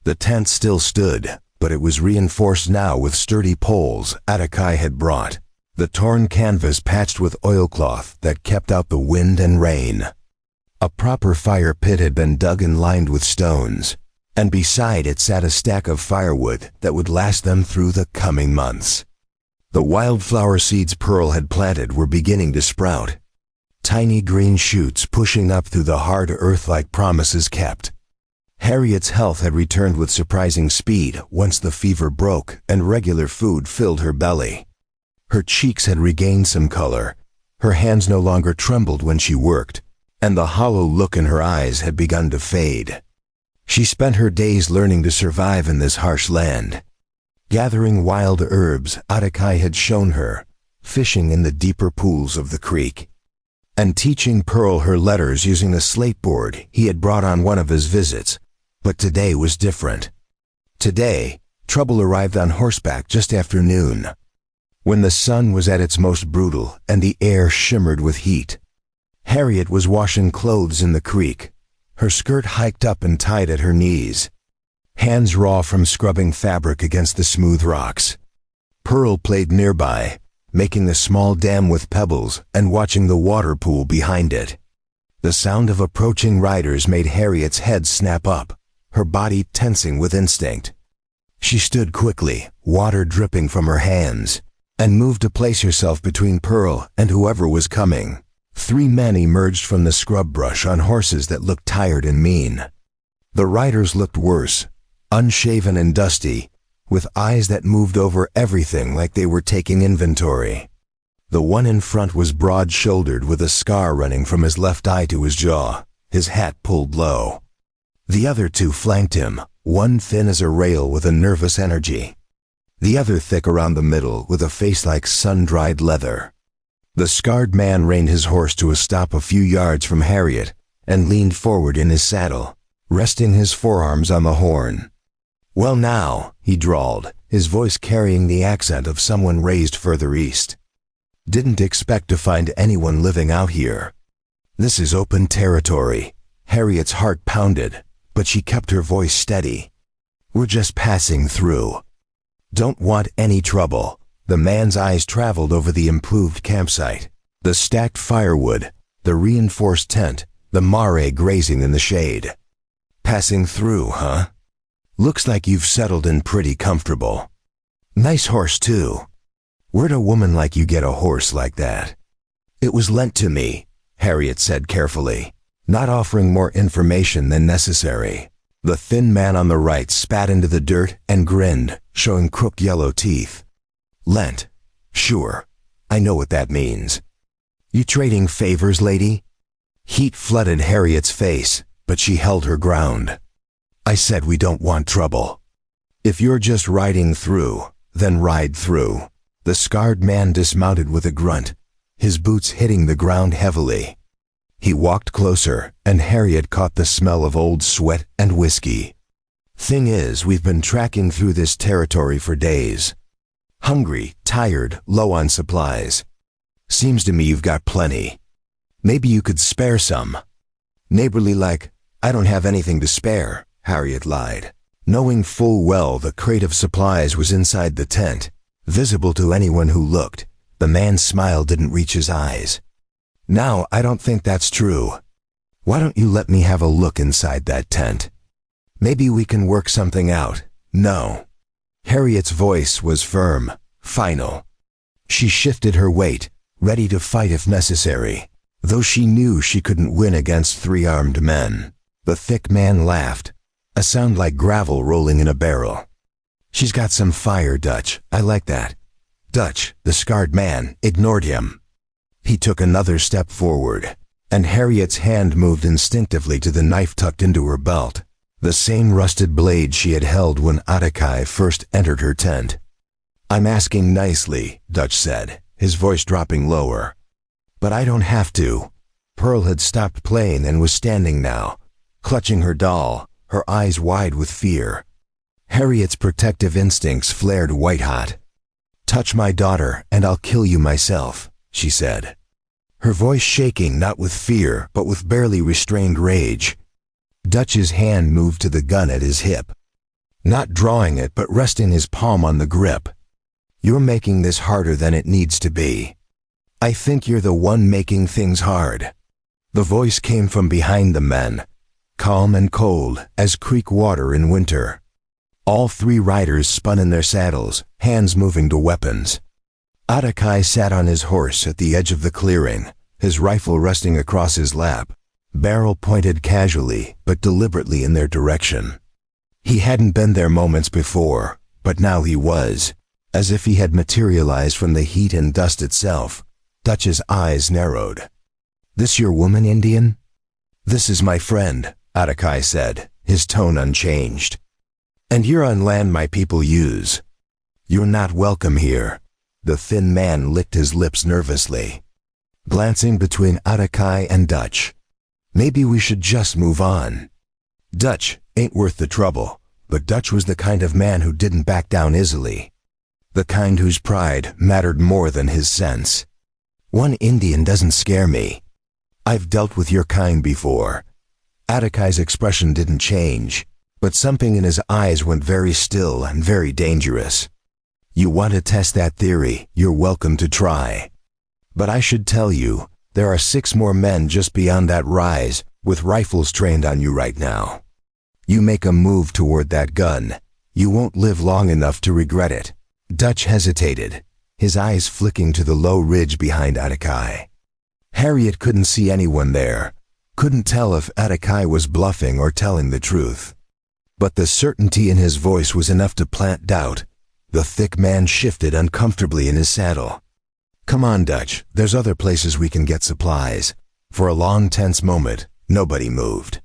The tent still stood, but it was reinforced now with sturdy poles Adekai had brought, the torn canvas patched with oilcloth that kept out the wind and rain. A proper fire pit had been dug and lined with stones, and beside it sat a stack of firewood that would last them through the coming months. The wildflower seeds Pearl had planted were beginning to sprout, tiny green shoots pushing up through the hard earth like promises kept. Harriet's health had returned with surprising speed once the fever broke and regular food filled her belly. Her cheeks had regained some color, her hands no longer trembled when she worked, and the hollow look in her eyes had begun to fade. She spent her days learning to survive in this harsh land, gathering wild herbs Adekai had shown her, fishing in the deeper pools of the creek, and teaching Pearl her letters using a slate board he had brought on one of his visits. But today was different. Today, trouble arrived on horseback just after noon, when the sun was at its most brutal and the air shimmered with heat. Harriet was washing clothes in the creek, her skirt hiked up and tied at her knees, hands raw from scrubbing fabric against the smooth rocks. Pearl played nearby, making a small dam with pebbles and watching the water pool behind it. The sound of approaching riders made Harriet's head snap up, her body tensing with instinct. She stood quickly, water dripping from her hands, and moved to place herself between Pearl and whoever was coming. 3 men emerged from the scrub brush on horses that looked tired and mean. The riders looked worse, unshaven and dusty, with eyes that moved over everything like they were taking inventory. The one in front was broad-shouldered with a scar running from his left eye to his jaw, his hat pulled low. The other 2 flanked him, one thin as a rail with a nervous energy, the other thick around the middle with a face like sun-dried leather. The scarred man reined his horse to a stop a few yards from Harriet and leaned forward in his saddle, resting his forearms on the horn. "Well now," he drawled, his voice carrying the accent of someone raised further east. "Didn't expect to find anyone living out here. This is open territory." Harriet's heart pounded, but she kept her voice steady. "We're just passing through. Don't want any trouble." The man's eyes traveled over the improved campsite, the stacked firewood, the reinforced tent, the mare grazing in the shade. "Passing through, huh? Looks like you've settled in pretty comfortable. Nice horse, too. Where'd a woman like you get a horse like that?" "It was lent to me," Harriet said carefully, not offering more information than necessary. The thin man on the right spat into the dirt and grinned, showing crooked yellow teeth. "Lent? Sure. I know what that means. You trading favors, lady?" Heat flooded Harriet's face, but she held her ground. "I said we don't want trouble. If you're just riding through, then ride through." The scarred man dismounted with a grunt, his boots hitting the ground heavily. He walked closer, and Harriet caught the smell of old sweat and whiskey. "Thing is, we've been tracking through this territory for days. Hungry, tired, low on supplies. Seems to me you've got plenty. Maybe you could spare some." Neighborly like, "I don't have anything to spare," Harriet lied, knowing full well the crate of supplies was inside the tent, visible to anyone who looked. The man's smile didn't reach his eyes. "Now, I don't think that's true. Why don't you let me have a look inside that tent? Maybe we can work something out." "No." Harriet's voice was firm, final. She shifted her weight, ready to fight if necessary, though she knew she couldn't win against three-armed men. The thick man laughed, a sound like gravel rolling in a barrel. "She's got some fire, Dutch. I like that." Dutch, the scarred man, ignored him. He took another step forward, and Harriet's hand moved instinctively to the knife tucked into her belt, the same rusted blade she had held when Atakai first entered her tent. "I'm asking nicely," Dutch said, his voice dropping lower. "But I don't have to." Pearl had stopped playing and was standing now, clutching her doll, her eyes wide with fear. Harriet's protective instincts flared white-hot. "Touch my daughter, and I'll kill you myself," she said, her voice shaking not with fear but with barely restrained rage. Dutch's hand moved to the gun at his hip, not drawing it but resting his palm on the grip. "You're making this harder than it needs to be. I think you're the one making things hard." The voice came from behind the men, calm and cold as creek water in winter. All three riders spun in their saddles, hands moving to weapons. Atakai sat on his horse at the edge of the clearing, his rifle resting across his lap, barrel pointed casually but deliberately in their direction. He hadn't been there moments before, but now he was, as if he had materialized from the heat and dust itself. Dutch's eyes narrowed. "This your woman, Indian?" "This is my friend," Atakai said, his tone unchanged. "And you're on land my people use. You're not welcome here." The thin man licked his lips nervously, glancing between Atakai and Dutch. "Maybe we should just move on. Dutch ain't worth the trouble." But Dutch was the kind of man who didn't back down easily, the kind whose pride mattered more than his sense. "One Indian doesn't scare me. I've dealt with your kind before." Atakai's expression didn't change, but something in his eyes went very still and very dangerous. "You want to test that theory, you're welcome to try. But I should tell you, there are 6 more men just beyond that rise, with rifles trained on you right now. You make a move toward that gun, you won't live long enough to regret it." Dutch hesitated, his eyes flicking to the low ridge behind Atakai. Harriet couldn't see anyone there, couldn't tell if Atakai was bluffing or telling the truth. But the certainty in his voice was enough to plant doubt. The thick man shifted uncomfortably in his saddle. "Come on, Dutch, there's other places we can get supplies." For a long tense moment, nobody moved.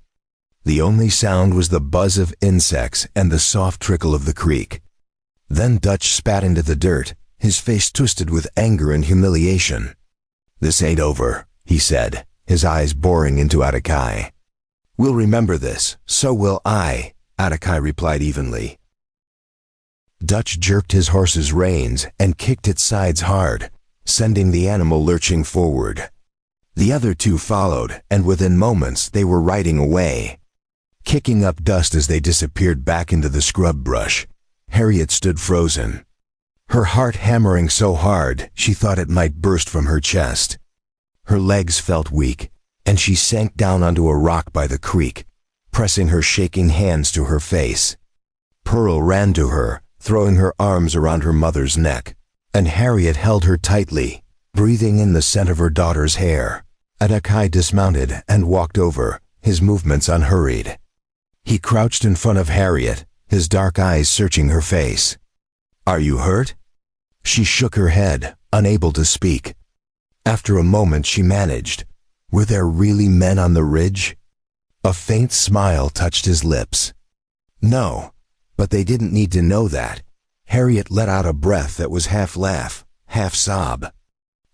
The only sound was the buzz of insects and the soft trickle of the creek. Then Dutch spat into the dirt, his face twisted with anger and humiliation. "This ain't over," he said, his eyes boring into Atakai. We'll remember this, so will I, Atakai replied evenly. Dutch jerked his horse's reins and kicked its sides hard, sending the animal lurching forward. The other two followed, and within moments they were riding away. Kicking up dust as they disappeared back into the scrub brush, Harriet stood frozen. Her heart hammering so hard she thought it might burst from her chest. Her legs felt weak, and she sank down onto a rock by the creek, pressing her shaking hands to her face. Pearl ran to her, throwing her arms around her mother's neck, and Harriet held her tightly, breathing in the scent of her daughter's hair. Atakai dismounted and walked over, his movements unhurried. He crouched in front of Harriet, his dark eyes searching her face. "Are you hurt?" She shook her head, unable to speak. After a moment she managed, "Were there really men on the ridge?" A faint smile touched his lips. "No, but they didn't need to know that." Harriet let out a breath that was half laugh, half sob.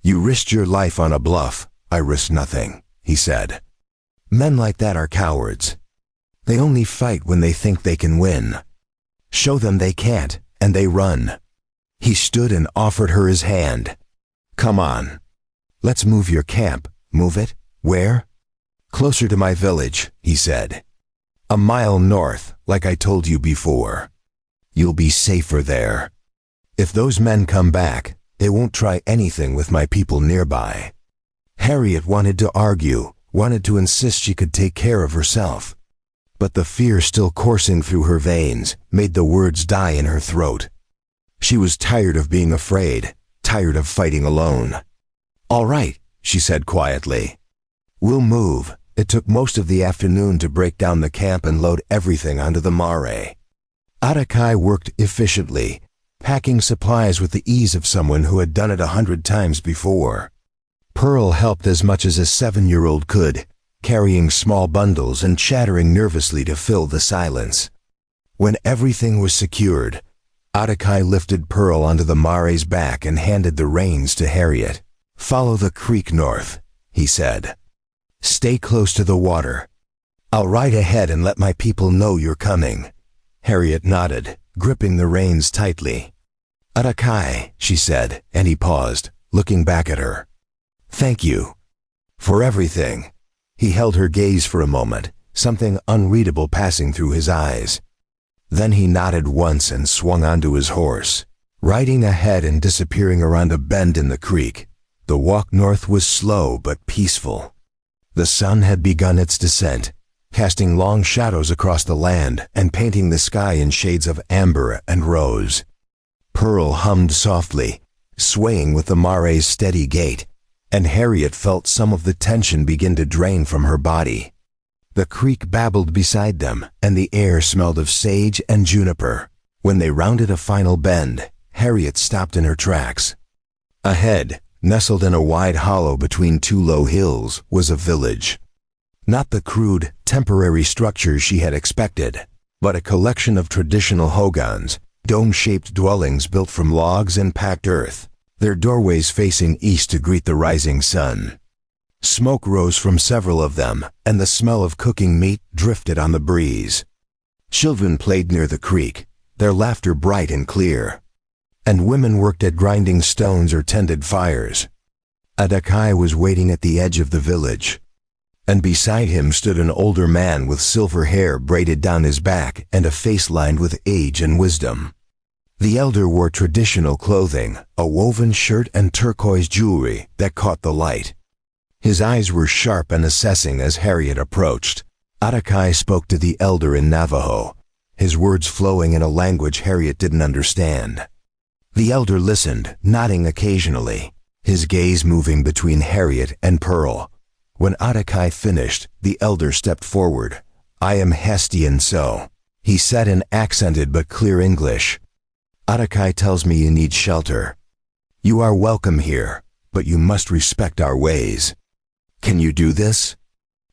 "You risked your life on a bluff. I risked nothing," he said. "Men like that are cowards. They only fight when they think they can win. Show them they can't, and they run." He stood and offered her his hand. "Come on. Let's move your camp. Move it? Where?" "Closer to my village," he said. "A mile north, like I told you before. You'll be safer there. If those men come back, they won't try anything with my people nearby." Harriet wanted to argue, wanted to insist she could take care of herself. But the fear still coursing through her veins made the words die in her throat. She was tired of being afraid, tired of fighting alone. "All right," she said quietly. "We'll move." It took most of the afternoon to break down the camp and load everything onto the mare. Atakai worked efficiently, packing supplies with the ease of someone who had done it 100 times before. Pearl helped as much as a 7-year-old could, carrying small bundles and chattering nervously to fill the silence. When everything was secured, Atakai lifted Pearl onto the mare's back and handed the reins to Harriet. "Follow the creek north," he said. "Stay close to the water. I'll ride ahead and let my people know you're coming." Harriet nodded, gripping the reins tightly. "Atakai," she said, and he paused, looking back at her. "Thank you. For everything." He held her gaze for a moment, something unreadable passing through his eyes. Then he nodded once and swung onto his horse, riding ahead and disappearing around a bend in the creek. The walk north was slow but peaceful. The sun had begun its descent, casting long shadows across the land and painting the sky in shades of amber and rose. Pearl hummed softly, swaying with the mare's steady gait, and Harriet felt some of the tension begin to drain from her body. The creek babbled beside them, and the air smelled of sage and juniper. When they rounded a final bend, Harriet stopped in her tracks. Ahead, nestled in a wide hollow between two low hills, was a village. Not the crude, temporary structures she had expected, but a collection of traditional hogans, dome-shaped dwellings built from logs and packed earth, their doorways facing east to greet the rising sun. Smoke rose from several of them, and the smell of cooking meat drifted on the breeze. Children played near the creek, their laughter bright and clear. And women worked at grinding stones or tended fires. Atakai was waiting at the edge of the village, and beside him stood an older man with silver hair braided down his back and a face lined with age and wisdom. The elder wore traditional clothing, a woven shirt and turquoise jewelry that caught the light. His eyes were sharp and assessing as Harriet approached. Atakai spoke to the elder in Navajo, his words flowing in a language Harriet didn't understand. The elder listened, nodding occasionally, his gaze moving between Harriet and Pearl. When Atakai finished, the elder stepped forward. "I am Hestian So," he said in accented but clear English. "Atakai tells me you need shelter. You are welcome here, but you must respect our ways. Can you do this?"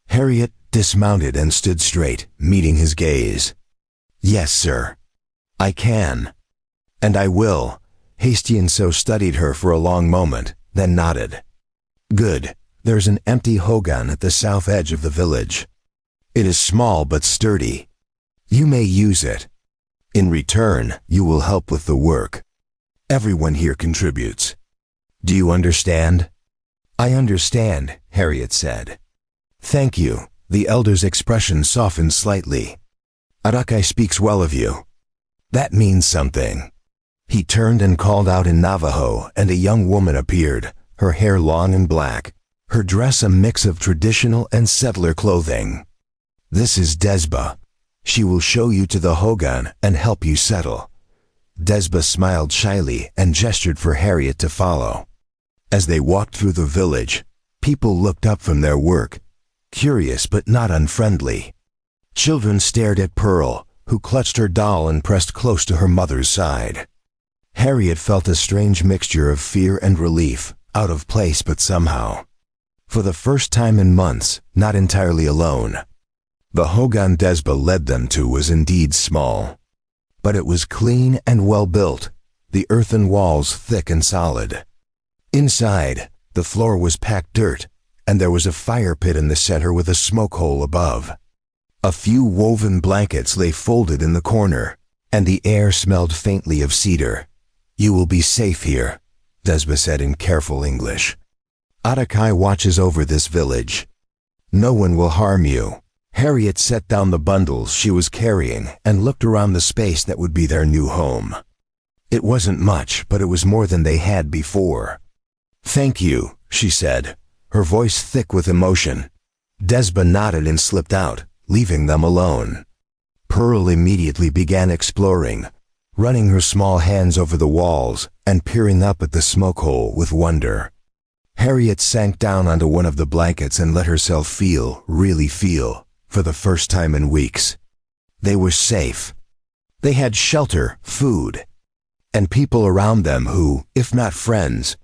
Harriet dismounted and stood straight, meeting his gaze. "Yes, sir. I can. And I will." Hestian So studied her for a long moment, then nodded. "Good. There's an empty hogan at the south edge of the village. It is small but sturdy. You may use it. In return, you will help with the work. Everyone here contributes. Do you understand? I understand, Harriet said. Thank you. The elder's expression softened slightly. Arakai speaks well of you. That means something. He turned and called out in Navajo, and a young woman appeared, her hair long and black, her dress a mix of traditional and settler clothing. This is Desba. She will show you to the Hogan and help you settle. Desba smiled shyly and gestured for Harriet to follow. As they walked through the village, people looked up from their work, curious but not unfriendly. Children stared at Pearl, who clutched her doll and pressed close to her mother's side. Harriet felt a strange mixture of fear and relief, out of place but somehow. For the first time in months, not entirely alone. The Hogan Desba led them to was indeed small. But it was clean and well built, the earthen walls thick and solid. Inside, the floor was packed dirt, and there was a fire pit in the center with a smoke hole above. A few woven blankets lay folded in the corner, and the air smelled faintly of cedar. You will be safe here, Desba said in careful English. Arakai watches over this village. No one will harm you. Harriet set down the bundles she was carrying and looked around the space that would be their new home. It wasn't much, but it was more than they had before. Thank you, she said, her voice thick with emotion. Desba nodded and slipped out, leaving them alone. Pearl immediately began exploring, running her small hands over the walls and peering up at the smoke hole with wonder. Harriet sank down onto one of the blankets and let herself feel, really feel, for the first time in weeks. They were safe. They had shelter, food, and people around them who, if not friends,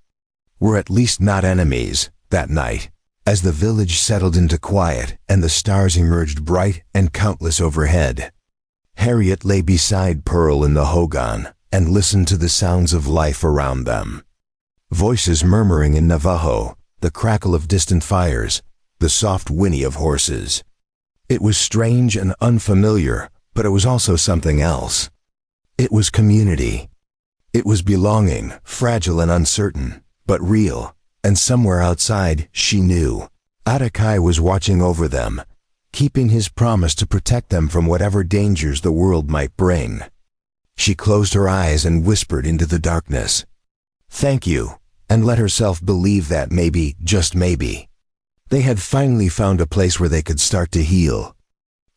were at least not enemies. That night, as the village settled into quiet and the stars emerged bright and countless overhead, Harriet lay beside Pearl in the Hogan and listened to the sounds of life around them. Voices murmuring in Navajo, the crackle of distant fires, the soft whinny of horses. It was strange and unfamiliar, but it was also something else. It was community. It was belonging, fragile and uncertain, but real, and somewhere outside, she knew, Arakai was watching over them, keeping his promise to protect them from whatever dangers the world might bring. She closed her eyes and whispered into the darkness, "Thank you," and let herself believe that maybe, just maybe, they had finally found a place where they could start to heal.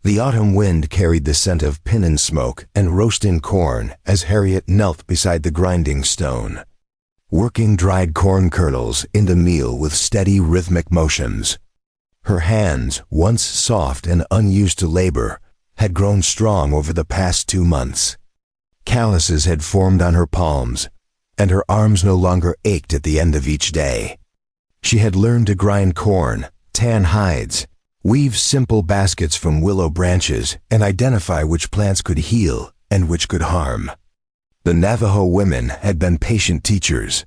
The autumn wind carried the scent of pinyon smoke and roasting corn as Harriet knelt beside the grinding stone, working dried corn kernels into meal with steady rhythmic motions. Her hands, once soft and unused to labor, had grown strong over the past 2 months. Calluses had formed on her palms, and her arms no longer ached at the end of each day. She had learned to grind corn, tan hides, weave simple baskets from willow branches, and identify which plants could heal and which could harm. The Navajo women had been patient teachers,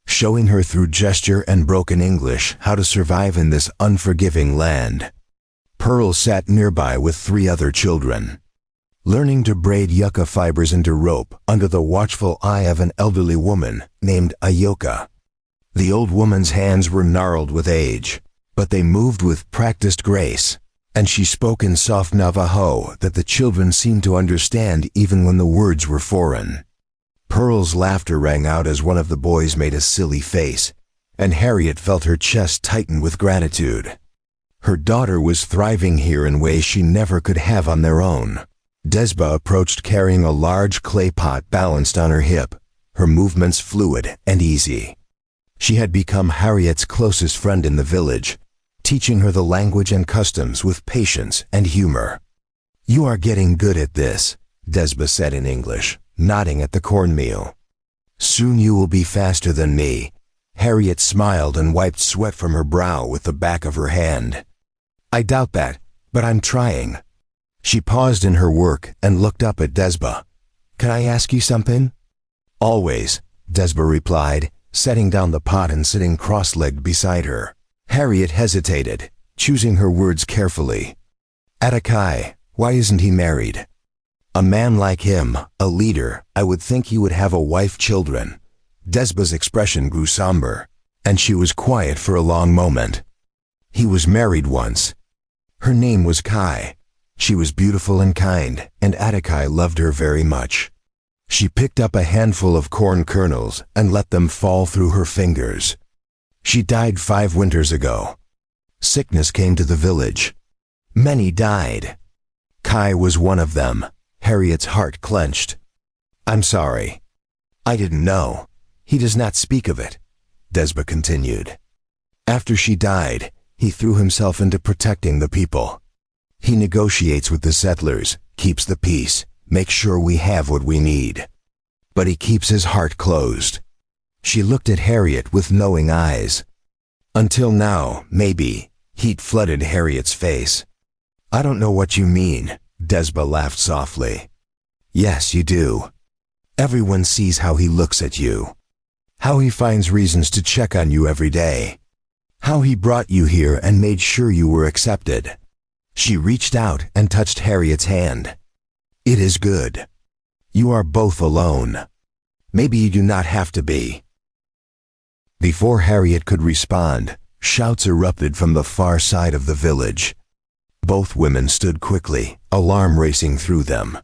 showing her through gesture and broken English how to survive in this unforgiving land. Pearl sat nearby with 3 other children, learning to braid yucca fibers into rope under the watchful eye of an elderly woman named Ayoka. The old woman's hands were gnarled with age, but they moved with practiced grace, and she spoke in soft Navajo that the children seemed to understand even when the words were foreign. Pearl's laughter rang out as one of the boys made a silly face, and Harriet felt her chest tighten with gratitude. Her daughter was thriving here in ways she never could have on their own. Desba approached carrying a large clay pot balanced on her hip, her movements fluid and easy. She had become Harriet's closest friend in the village, teaching her the language and customs with patience and humor. "You are getting good at this," Desba said in English, nodding at the cornmeal. "Soon you will be faster than me." Harriet smiled and wiped sweat from her brow with the back of her hand. "I doubt that, but I'm trying." She paused in her work and looked up at Desba. "Can I ask you something?" "Always," Desba replied, setting down the pot and sitting cross-legged beside her. Harriet hesitated, choosing her words carefully. Atticai, why isn't he married? A man like him, a leader, I would think he would have a wife, children. Desba's expression grew somber, and she was quiet for a long moment. He was married once. Her name was Kai. She was beautiful and kind, and Atticai loved her very much. She picked up a handful of corn kernels and let them fall through her fingers. She died 5 winters ago. Sickness came to the village. Many died. Kai was one of them. Harriet's heart clenched. I'm sorry. I didn't know. He does not speak of it, Desba continued. After she died, he threw himself into protecting the people. He negotiates with the settlers, keeps the peace, makes sure we have what we need. But he keeps his heart closed. She looked at Harriet with knowing eyes. Until now, maybe, heat flooded Harriet's face. I don't know what you mean, Desba laughed softly. Yes, you do. Everyone sees how he looks at you. How he finds reasons to check on you every day. How he brought you here and made sure you were accepted. She reached out and touched Harriet's hand. It is good. You are both alone. Maybe you do not have to be. Before Harriet could respond, shouts erupted from the far side of the village. Both women stood quickly, alarm racing through them.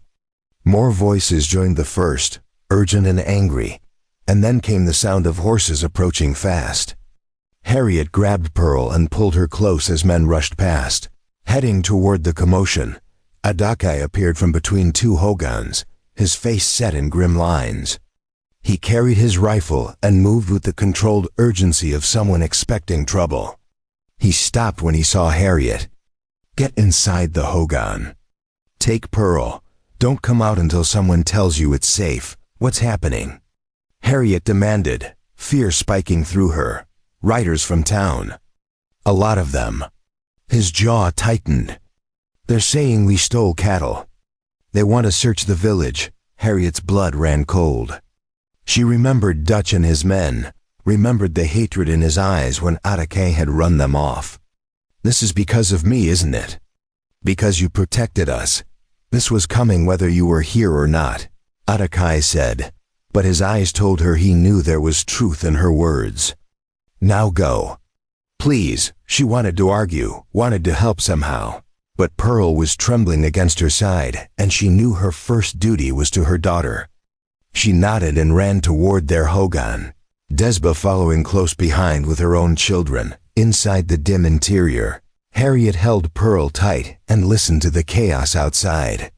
More voices joined the first, urgent and angry, and then came the sound of horses approaching fast. Harriet grabbed Pearl and pulled her close as men rushed past. Heading toward the commotion, Atticai appeared from between 2 hogans, his face set in grim lines. He carried his rifle and moved with the controlled urgency of someone expecting trouble. He stopped when he saw Harriet. Get inside the hogan. Take Pearl. Don't come out until someone tells you it's safe. What's happening? Harriet demanded, fear spiking through her. Riders from town. A lot of them. His jaw tightened. They're saying we stole cattle. They want to search the village. Harriet's blood ran cold. She remembered Dutch and his men, remembered the hatred in his eyes when Atticai had run them off. This is because of me, isn't it? Because you protected us. This was coming whether you were here or not, Atticai said, but his eyes told her he knew there was truth in her words. Now go. Please, she wanted to argue, wanted to help somehow. But Pearl was trembling against her side, and she knew her first duty was to her daughter. She nodded and ran toward their hogan, Desba following close behind with her own children. Inside the dim interior, Harriet held Pearl tight and listened to the chaos outside.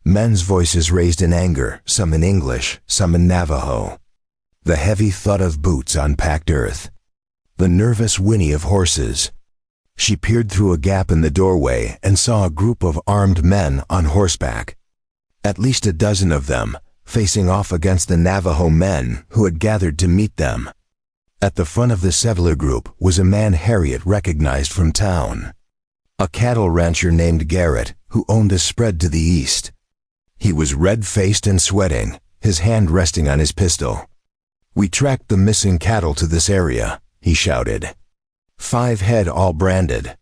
Men's voices raised in anger, some in English, some in Navajo. The heavy thud of boots on packed earth. The nervous whinny of horses. She peered through a gap in the doorway and saw a group of armed men on horseback. At least a dozen of them, facing off against the Navajo men who had gathered to meet them. At the front of the settler group was a man Harriet recognized from town. A cattle rancher named Garrett, who owned a spread to the east. He was red-faced and sweating, his hand resting on his pistol. We tracked the missing cattle to this area, he shouted. 5 head all branded.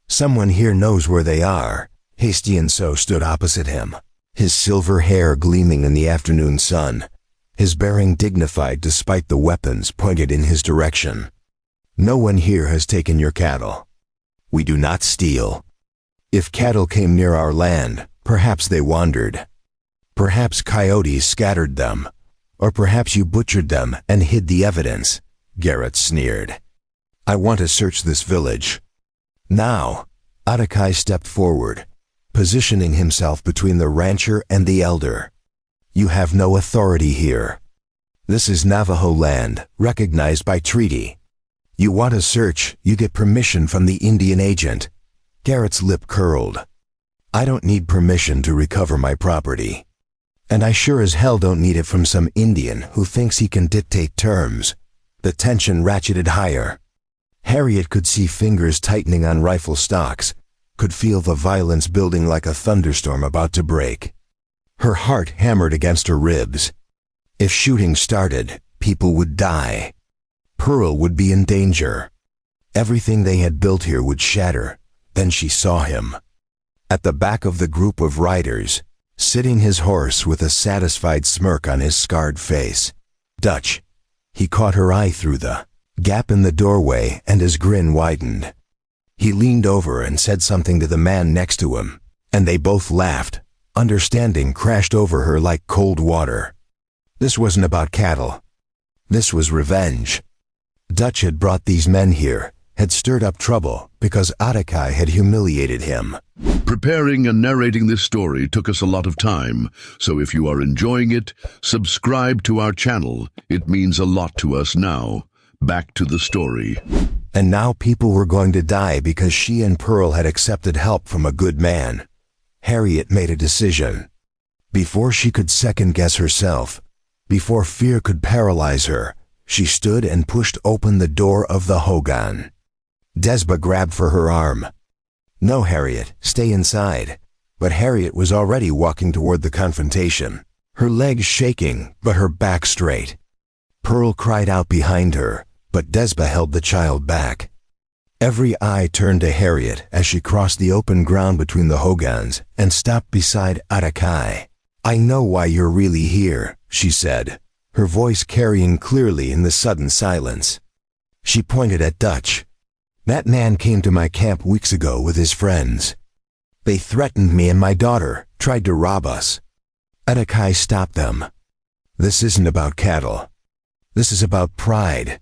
Someone here knows where they are. Hasty and So stood opposite him, his silver hair gleaming in the afternoon sun, his bearing dignified despite the weapons pointed in his direction. No one here has taken your cattle. We do not steal. If cattle came near our land, perhaps they wandered. Perhaps coyotes scattered them, or perhaps you butchered them and hid the evidence, Garrett sneered. I want to search this village. Now, Atticai stepped forward, positioning himself between the rancher and the elder. You have no authority here. This is Navajo land, recognized by treaty. You want to search, you get permission from the Indian agent. Garrett's lip curled. I don't need permission to recover my property. And I sure as hell don't need it from some Indian who thinks he can dictate terms. The tension ratcheted higher. Harriet could see fingers tightening on rifle stocks, could feel the violence building like a thunderstorm about to break. Her heart hammered against her ribs. If shooting started, people would die. Pearl would be in danger. Everything they had built here would shatter. Then she saw him. At the back of the group of riders, sitting his horse with a satisfied smirk on his scarred face, Dutch. He caught her eye through the gap in the doorway and his grin widened. He leaned over and said something to the man next to him, and they both laughed. Understanding crashed over her like cold water. This wasn't about cattle. This was revenge. Dutch had brought these men here, had stirred up trouble because Atakai had humiliated him. Preparing and narrating this story took us a lot of time, so if you are enjoying it, subscribe to our channel. It means a lot to us now. Back to the story. And now people were going to die because she and Pearl had accepted help from a good man. Harriet made a decision. Before she could second-guess herself, before fear could paralyze her, she stood and pushed open the door of the hogan. Desba grabbed for her arm. "No, Harriet, stay inside." But Harriet was already walking toward the confrontation, her legs shaking, but her back straight. Pearl cried out behind her, but Desba held the child back. Every eye turned to Harriet as she crossed the open ground between the hogans and stopped beside Atakai. "I know why you're really here," she said, her voice carrying clearly in the sudden silence. She pointed at Dutch. "That man came to my camp weeks ago with his friends. They threatened me and my daughter, tried to rob us. Atakai stopped them. This isn't about cattle. This is about pride."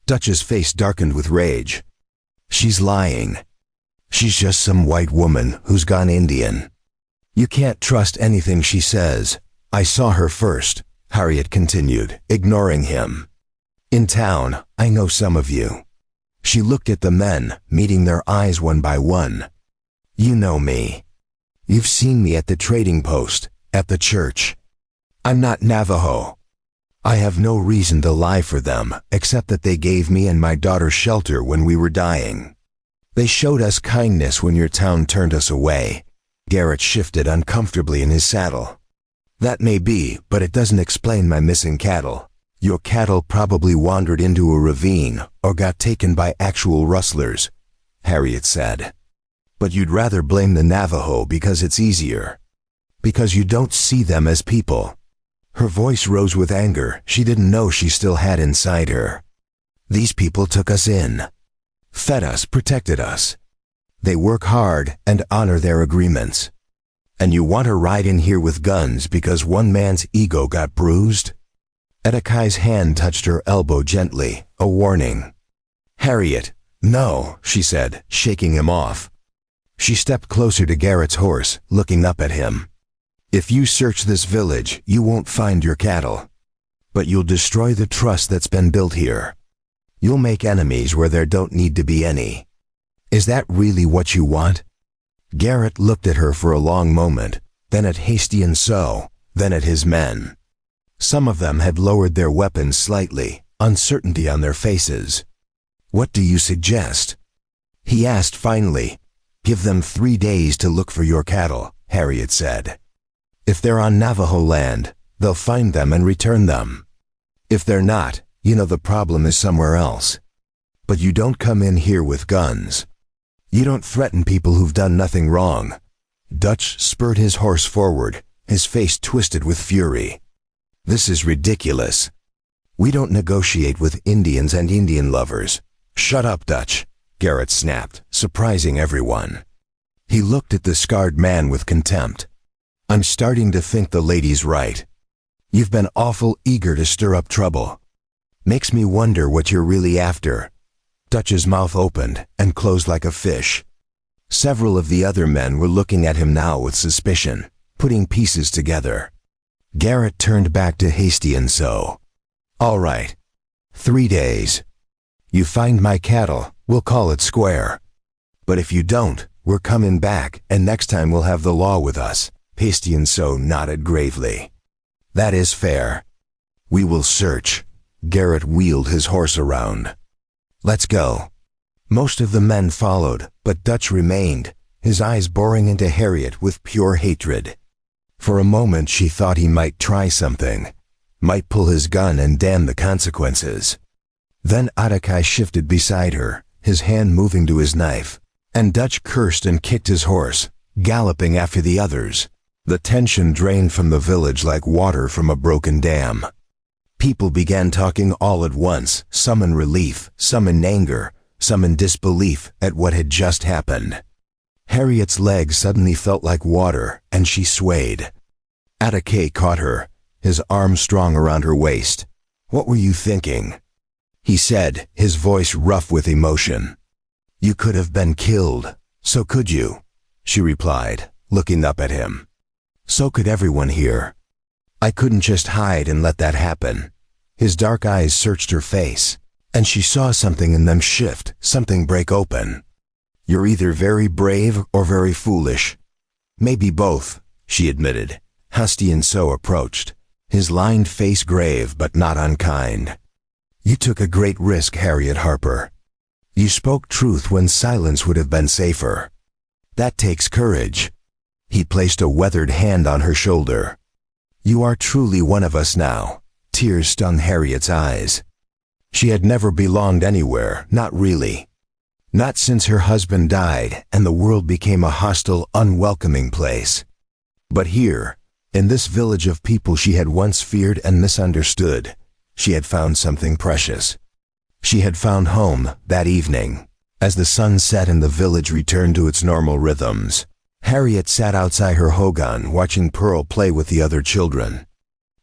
Dutch's face darkened with rage. "She's lying. She's just some white woman who's gone Indian. You can't trust anything she says. I saw her first," Harriet continued, ignoring him. "In town, I know some of you." She looked at the men, meeting their eyes one by one. "You know me. You've seen me at the trading post, at the church. I'm not Navajo. I have no reason to lie for them, except that they gave me and my daughter shelter when we were dying. They showed us kindness when your town turned us away." Garrett shifted uncomfortably in his saddle. "That may be, but it doesn't explain my missing cattle. Your cattle probably wandered into a ravine or got taken by actual rustlers," Harriet said. "But you'd rather blame the Navajo because it's easier. Because you don't see them as people." Her voice rose with anger she didn't know she still had inside her. "These people took us in, fed us, protected us. They work hard and honor their agreements. And you want to ride in here with guns because one man's ego got bruised?" Atakai's hand touched her elbow gently, a warning. "Harriet, no," she said, shaking him off. She stepped closer to Garrett's horse, looking up at him. "If you search this village, you won't find your cattle. But you'll destroy the trust that's been built here. You'll make enemies where there don't need to be any. Is that really what you want?" Garrett looked at her for a long moment, then at Hasty and So, then at his men. Some of them had lowered their weapons slightly, uncertainty on their faces. "What do you suggest?" he asked finally. "Give them 3 days to look for your cattle," Harriet said. "If they're on Navajo land, they'll find them and return them. If they're not, you know the problem is somewhere else. But you don't come in here with guns. You don't threaten people who've done nothing wrong." Dutch spurred his horse forward, his face twisted with fury. "This is ridiculous. We don't negotiate with Indians and Indian lovers." "Shut up, Dutch," Garrett snapped, surprising everyone. He looked at the scarred man with contempt. "I'm starting to think the lady's right. You've been awful eager to stir up trouble. Makes me wonder what you're really after." Dutch's mouth opened and closed like a fish. Several of the other men were looking at him now with suspicion, putting pieces together. Garrett turned back to Hasty and So. "All right. 3 days. You find my cattle, we'll call it square. But if you don't, we're coming back, and next time we'll have the law with us." Hasty and So nodded gravely. "That is fair. We will search." Garrett wheeled his horse around. "Let's go." Most of the men followed, but Dutch remained, his eyes boring into Harriet with pure hatred. For a moment she thought he might try something, might pull his gun and damn the consequences. Then Atakai shifted beside her, his hand moving to his knife, and Dutch cursed and kicked his horse, galloping after the others. The tension drained from the village like water from a broken dam. People began talking all at once, some in relief, some in anger, some in disbelief at what had just happened. Harriet's legs suddenly felt like water, and she swayed. Atticay caught her, his arm strong around her waist. "What were you thinking?" he said, his voice rough with emotion. "You could have been killed. So could you," she replied, looking up at him. "So could everyone here. I couldn't just hide and let that happen." His dark eyes searched her face, and she saw something in them shift, something break open. "You're either very brave or very foolish." "Maybe both," she admitted. Husty-and-So approached, his lined face grave but not unkind. "You took a great risk, Harriet Harper. You spoke truth when silence would have been safer. That takes courage." He placed a weathered hand on her shoulder. "You are truly one of us now." Tears stung Harriet's eyes. She had never belonged anywhere, not really. Not since her husband died and the world became a hostile, unwelcoming place. But here, in this village of people she had once feared and misunderstood, she had found something precious. She had found home that evening. As the sun set and the village returned to its normal rhythms, Harriet sat outside her hogan watching Pearl play with the other children.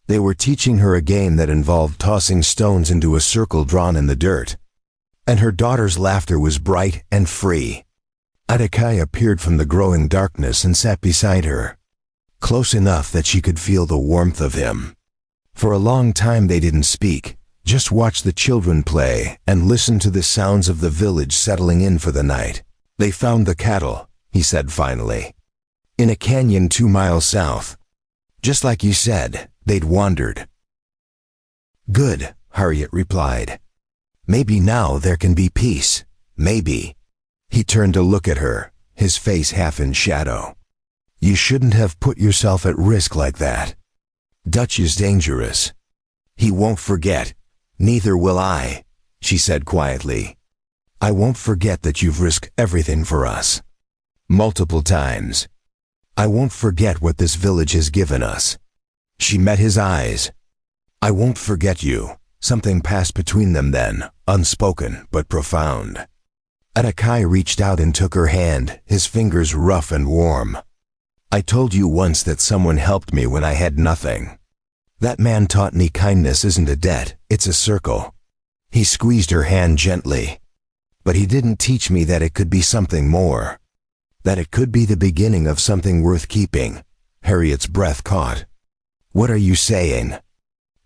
They were teaching her a game that involved tossing stones into a circle drawn in the dirt. And her daughter's laughter was bright and free. Atticay appeared from the growing darkness and sat beside her, close enough that she could feel the warmth of him. For a long time they didn't speak, just watched the children play and listened to the sounds of the village settling in for the night. "They found the cattle," he said finally, "in a canyon 2 miles south. Just like you said, they'd wandered." "Good," Harriet replied. "Maybe now there can be peace. Maybe." He turned to look at her, his face half in shadow. "You shouldn't have put yourself at risk like that. Dutch is dangerous." "He won't forget. Neither will I," she said quietly. "I won't forget that you've risked everything for us. Multiple times. I won't forget what this village has given us." She met his eyes. "I won't forget you." Something passed between them then, unspoken but profound. Atticay reached out and took her hand, his fingers rough and warm. "I told you once that someone helped me when I had nothing. That man taught me kindness isn't a debt, it's a circle." He squeezed her hand gently. "But he didn't teach me that it could be something more. That it could be the beginning of something worth keeping." Harriet's breath caught. "What are you saying?"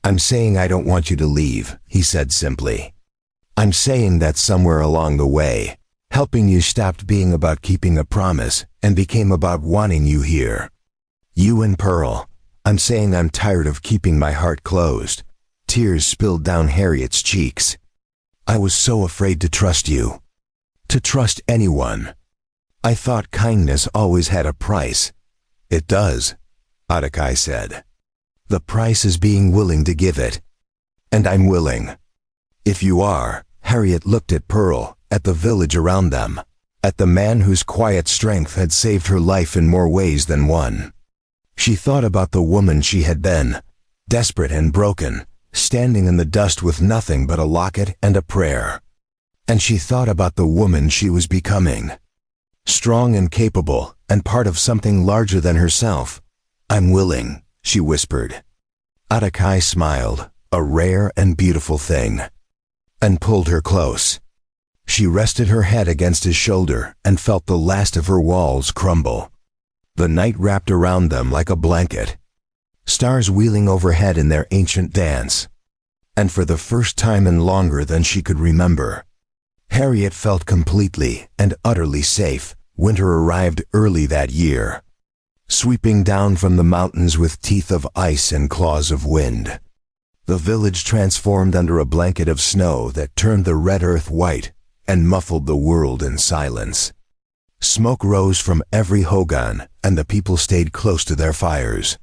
"I'm saying I don't want you to leave," he said simply. "I'm saying that somewhere along the way, helping you stopped being about keeping a promise and became about wanting you here. You and Pearl. I'm saying I'm tired of keeping my heart closed." Tears spilled down Harriet's cheeks. "I was so afraid to trust you. To trust anyone. I thought kindness always had a price." "It does," Atticay said. "The price is being willing to give it. And I'm willing." "If you are," Harriet looked at Pearl, at the village around them, at the man whose quiet strength had saved her life in more ways than one. She thought about the woman she had been, desperate and broken, standing in the dust with nothing but a locket and a prayer. And she thought about the woman she was becoming, strong and capable, and part of something larger than herself. "I'm willing," she whispered. Atticay smiled, a rare and beautiful thing, and pulled her close. She rested her head against his shoulder and felt the last of her walls crumble. The night wrapped around them like a blanket, stars wheeling overhead in their ancient dance. And for the first time in longer than she could remember, Harriet felt completely and utterly safe. Winter arrived early that year, sweeping down from the mountains with teeth of ice and claws of wind. The village transformed under a blanket of snow that turned the red earth white and muffled the world in silence. Smoke rose from every hogan, and the people stayed close to their fires,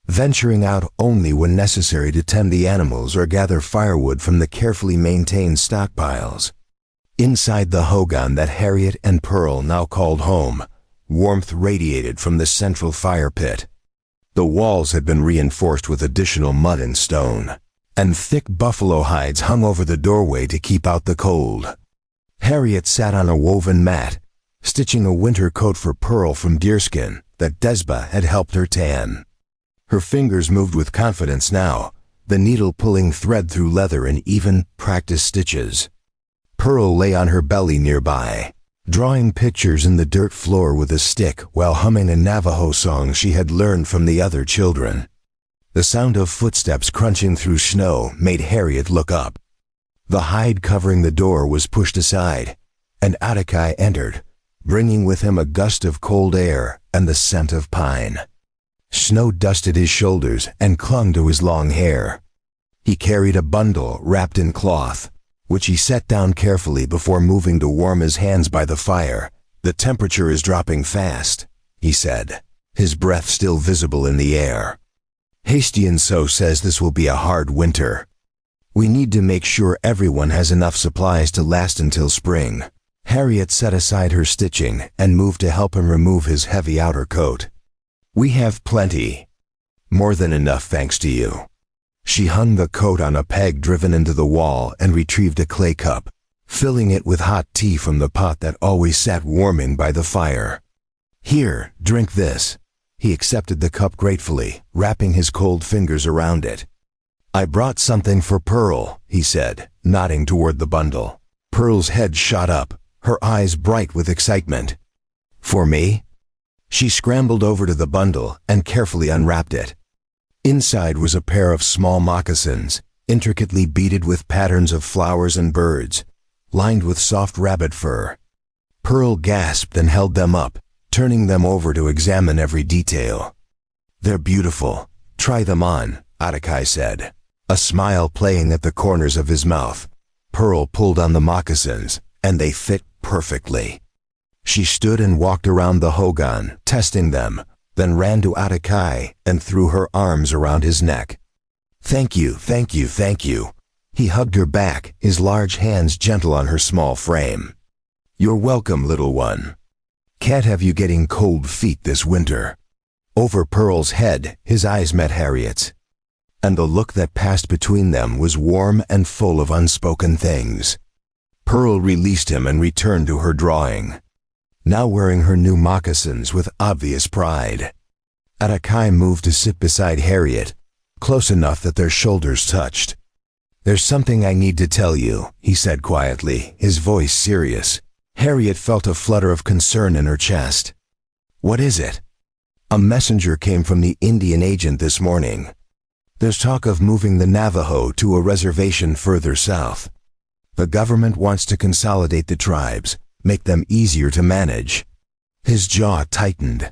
venturing out only when necessary to tend the animals or gather firewood from the carefully maintained stockpiles. Inside the hogan that Harriet and Pearl now called home, Warmth radiated from the central fire pit. The walls had been reinforced with additional mud and stone, and thick buffalo hides hung over the doorway to keep out the cold. Harriet sat on a woven mat, stitching a winter coat for Pearl from deerskin that Desba had helped her tan. Her fingers moved with confidence now, the needle pulling thread through leather in even, practiced stitches. Pearl lay on her belly nearby, drawing pictures in the dirt floor with a stick while humming a Navajo song she had learned from the other children. The sound of footsteps crunching through snow made Harriet look up. The hide covering the door was pushed aside, and Atakai entered, bringing with him a gust of cold air and the scent of pine. Snow dusted his shoulders and clung to his long hair. He carried a bundle wrapped in cloth, which he set down carefully before moving to warm his hands by the fire. "The temperature is dropping fast," he said, his breath still visible in the air. "Hastian So says this will be a hard winter. We need to make sure everyone has enough supplies to last until spring." Harriet set aside her stitching and moved to help him remove his heavy outer coat. "We have plenty. More than enough thanks to you." She hung the coat on a peg driven into the wall and retrieved a clay cup, filling it with hot tea from the pot that always sat warming by the fire. "Here, drink this." He accepted the cup gratefully, wrapping his cold fingers around it. "I brought something for Pearl," he said, nodding toward the bundle. Pearl's head shot up, her eyes bright with excitement. "For me?" She scrambled over to the bundle and carefully unwrapped it. Inside was a pair of small moccasins, intricately beaded with patterns of flowers and birds, lined with soft rabbit fur. Pearl gasped and held them up, turning them over to examine every detail. "They're beautiful. Try them on," Atakai said, a smile playing at the corners of his mouth. Pearl pulled on the moccasins, and they fit perfectly. She stood and walked around the hogan, testing them, then ran to Atakai and threw her arms around his neck. "Thank you, thank you, thank you." He hugged her back, his large hands gentle on her small frame. "You're welcome, little one. Can't have you getting cold feet this winter." Over Pearl's head, his eyes met Harriet's, and the look that passed between them was warm and full of unspoken things. Pearl released him and returned to her drawing, now wearing her new moccasins with obvious pride. Atakai moved to sit beside Harriet, close enough that their shoulders touched. "There's something I need to tell you," he said quietly, his voice serious. Harriet felt a flutter of concern in her chest. "What is it?" "A messenger came from the Indian agent this morning. There's talk of moving the Navajo to a reservation further south. The government wants to consolidate the tribes, make them easier to manage." His jaw tightened.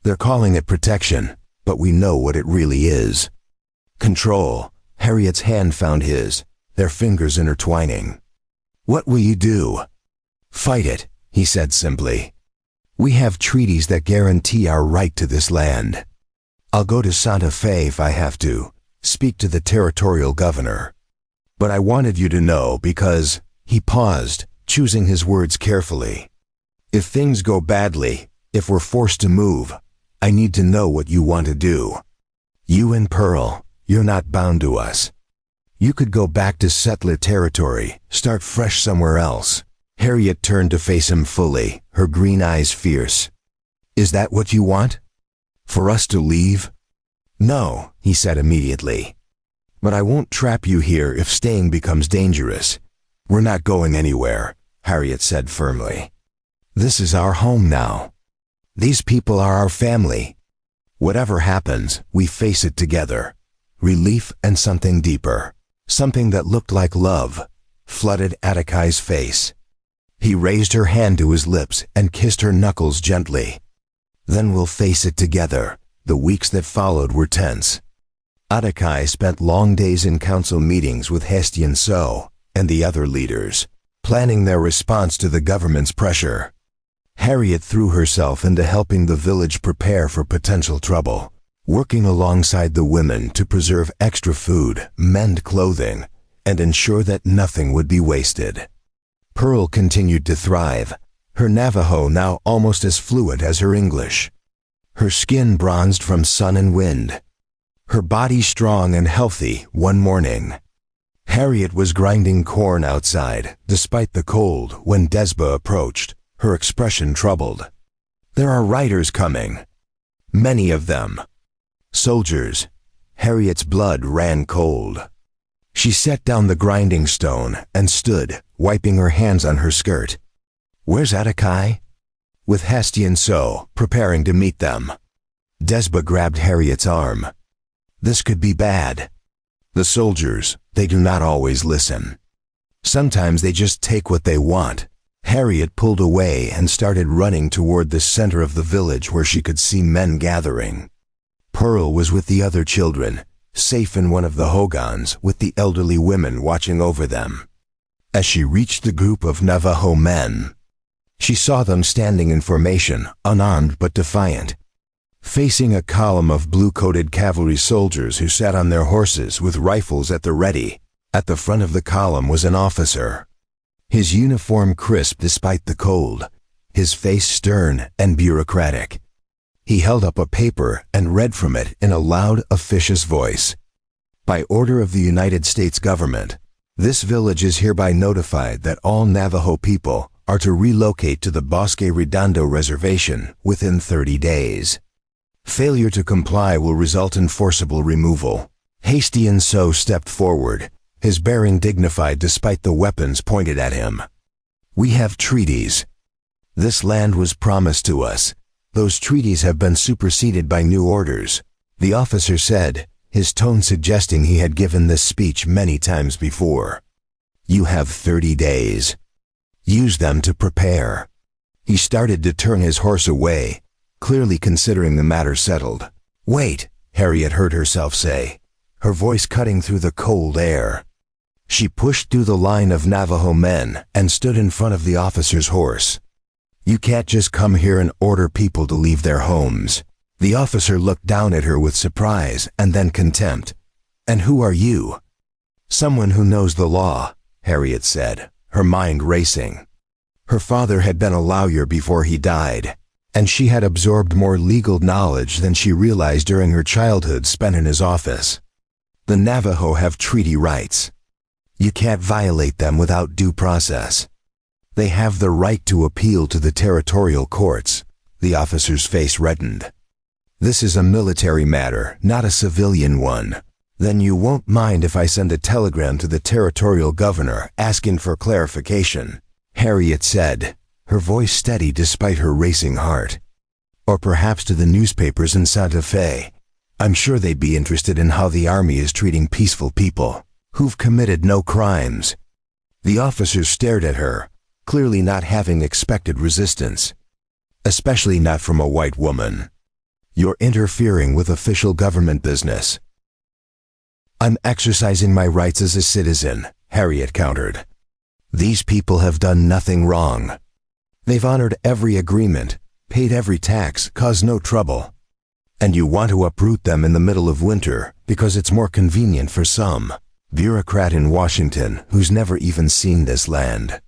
"They're calling it protection, but we know what it really is. Control." Harriet's hand found his, their fingers intertwining. "What will you do?" "Fight it," he said simply. "We have treaties that guarantee our right to this land. I'll go to Santa Fe if I have to, speak to the territorial governor. But I wanted you to know because," he paused, choosing his words carefully, "if things go badly, if we're forced to move, I need to know what you want to do. You and Pearl, you're not bound to us. You could go back to settler territory, start fresh somewhere else." Harriet turned to face him fully, her green eyes fierce. "Is that what you want? For us to leave?" "No," he said immediately. "But I won't trap you here if staying becomes dangerous. We're not going anywhere," Harriet said firmly. "This is our home now. These people are our family. Whatever happens, we face it together. Relief and something deeper, something that looked like love, flooded Atakai's face. He raised her hand to his lips and kissed her knuckles gently. "Then we'll face it together." The weeks that followed were tense. Atakai spent long days in council meetings with Hastian So and the other leaders, planning their response to the government's pressure. Harriet threw herself into helping the village prepare for potential trouble, working alongside the women to preserve extra food, mend clothing, and ensure that nothing would be wasted. Pearl continued to thrive, her Navajo now almost as fluent as her English. Her skin bronzed from sun and wind. Her body strong and healthy one morning. Harriet was grinding corn outside, despite the cold, when Desba approached, her expression troubled. "There are riders coming. Many of them. Soldiers." Harriet's blood ran cold. She set down the grinding stone and stood, wiping her hands on her skirt. "Where's Atakai?" With Hesty and So, preparing to meet them. Desba grabbed Harriet's arm. "This could be bad. The soldiers, they do not always listen. Sometimes they just take what they want." Harriet pulled away and started running toward the center of the village where she could see men gathering. Pearl was with the other children, safe in one of the hogans with the elderly women watching over them. As she reached the group of Navajo men, she saw them standing in formation, unarmed but defiant, facing a column of blue-coated cavalry soldiers who sat on their horses with rifles at the ready. At the front of the column was an officer, his uniform crisp despite the cold, his face stern and bureaucratic. He held up a paper and read from it in a loud, officious voice. "By order of the United States government, this village is hereby notified that all Navajo people are to relocate to the Bosque Redondo Reservation within 30 days. Failure to comply will result in forcible removal." Hasty and So stepped forward, his bearing dignified despite the weapons pointed at him. "We have treaties. This land was promised to us. Those treaties have been superseded by new orders," the officer said, his tone suggesting he had given this speech many times before. "You have 30 days. Use them to prepare." He started to turn his horse away, clearly considering the matter settled. "Wait," Harriet heard herself say, her voice cutting through the cold air. She pushed through the line of Navajo men and stood in front of the officer's horse. "You can't just come here and order people to leave their homes." The officer looked down at her with surprise and then contempt. "And who are you?" "Someone who knows the law," Harriet said, her mind racing. Her father had been a lawyer before he died, and she had absorbed more legal knowledge than she realized during her childhood spent in his office. "The Navajo have treaty rights. You can't violate them without due process. They have the right to appeal to the territorial courts." The officer's face reddened. "This is a military matter, not a civilian one. Then you won't mind if I send a telegram to the territorial governor asking for clarification," Harriet said, her voice steady despite her racing heart. "Or perhaps to the newspapers in Santa Fe. I'm sure they'd be interested in how the army is treating peaceful people who've committed no crimes." The officer stared at her, clearly not having expected resistance, especially not from a white woman. "You're interfering with official government business." "I'm exercising my rights as a citizen," Harriet countered. "These people have done nothing wrong. They've honored every agreement, paid every tax, caused no trouble. And you want to uproot them in the middle of winter because it's more convenient for some bureaucrat in Washington who's never even seen this land."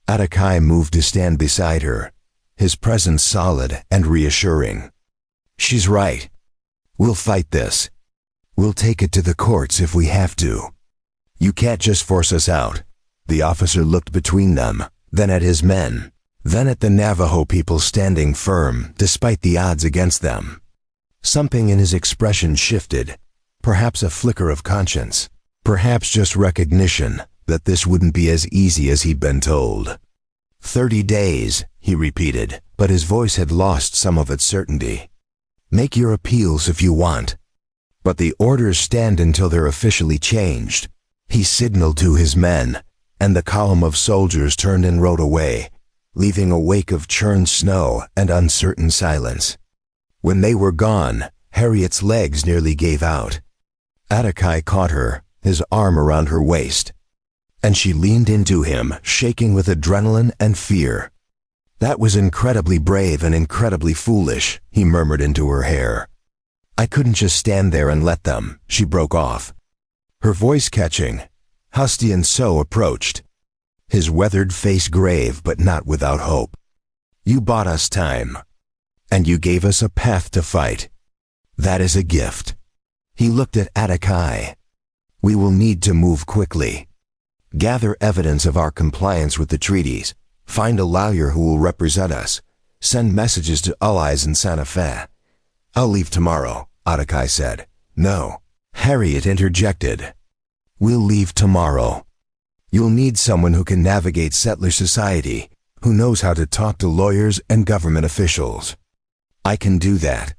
Atakai moved to stand beside her, his presence solid and reassuring. "She's right. We'll fight this. We'll take it to the courts if we have to. You can't just force us out." The officer looked between them, then at his men, then at the Navajo people standing firm despite the odds against them. Something in his expression shifted, perhaps a flicker of conscience, perhaps just recognition that this wouldn't be as easy as he'd been told. 30 days, he repeated, but his voice had lost some of its certainty. "Make your appeals if you want, but the orders stand until they're officially changed." He signaled to his men, and the column of soldiers turned and rode away, leaving a wake of churned snow and uncertain silence. When they were gone, Harriet's legs nearly gave out. Atakai caught her, his arm around her waist, and she leaned into him, shaking with adrenaline and fear. "That was incredibly brave and incredibly foolish," he murmured into her hair. "I couldn't just stand there and let them," she broke off, her voice catching. Husty and So approached, his weathered face grave but not without hope. You bought us time. And you gave us a path to fight. That is a gift. He looked at Atakai. We will need to move quickly. Gather evidence of our compliance with the treaties. Find a lawyer who will represent us. Send messages to allies in Santa Fe. I'll leave tomorrow, Atakai said. No. Harriet interjected. We'll leave tomorrow. You'll need someone who can navigate settler society, who knows how to talk to lawyers and government officials. I can do that.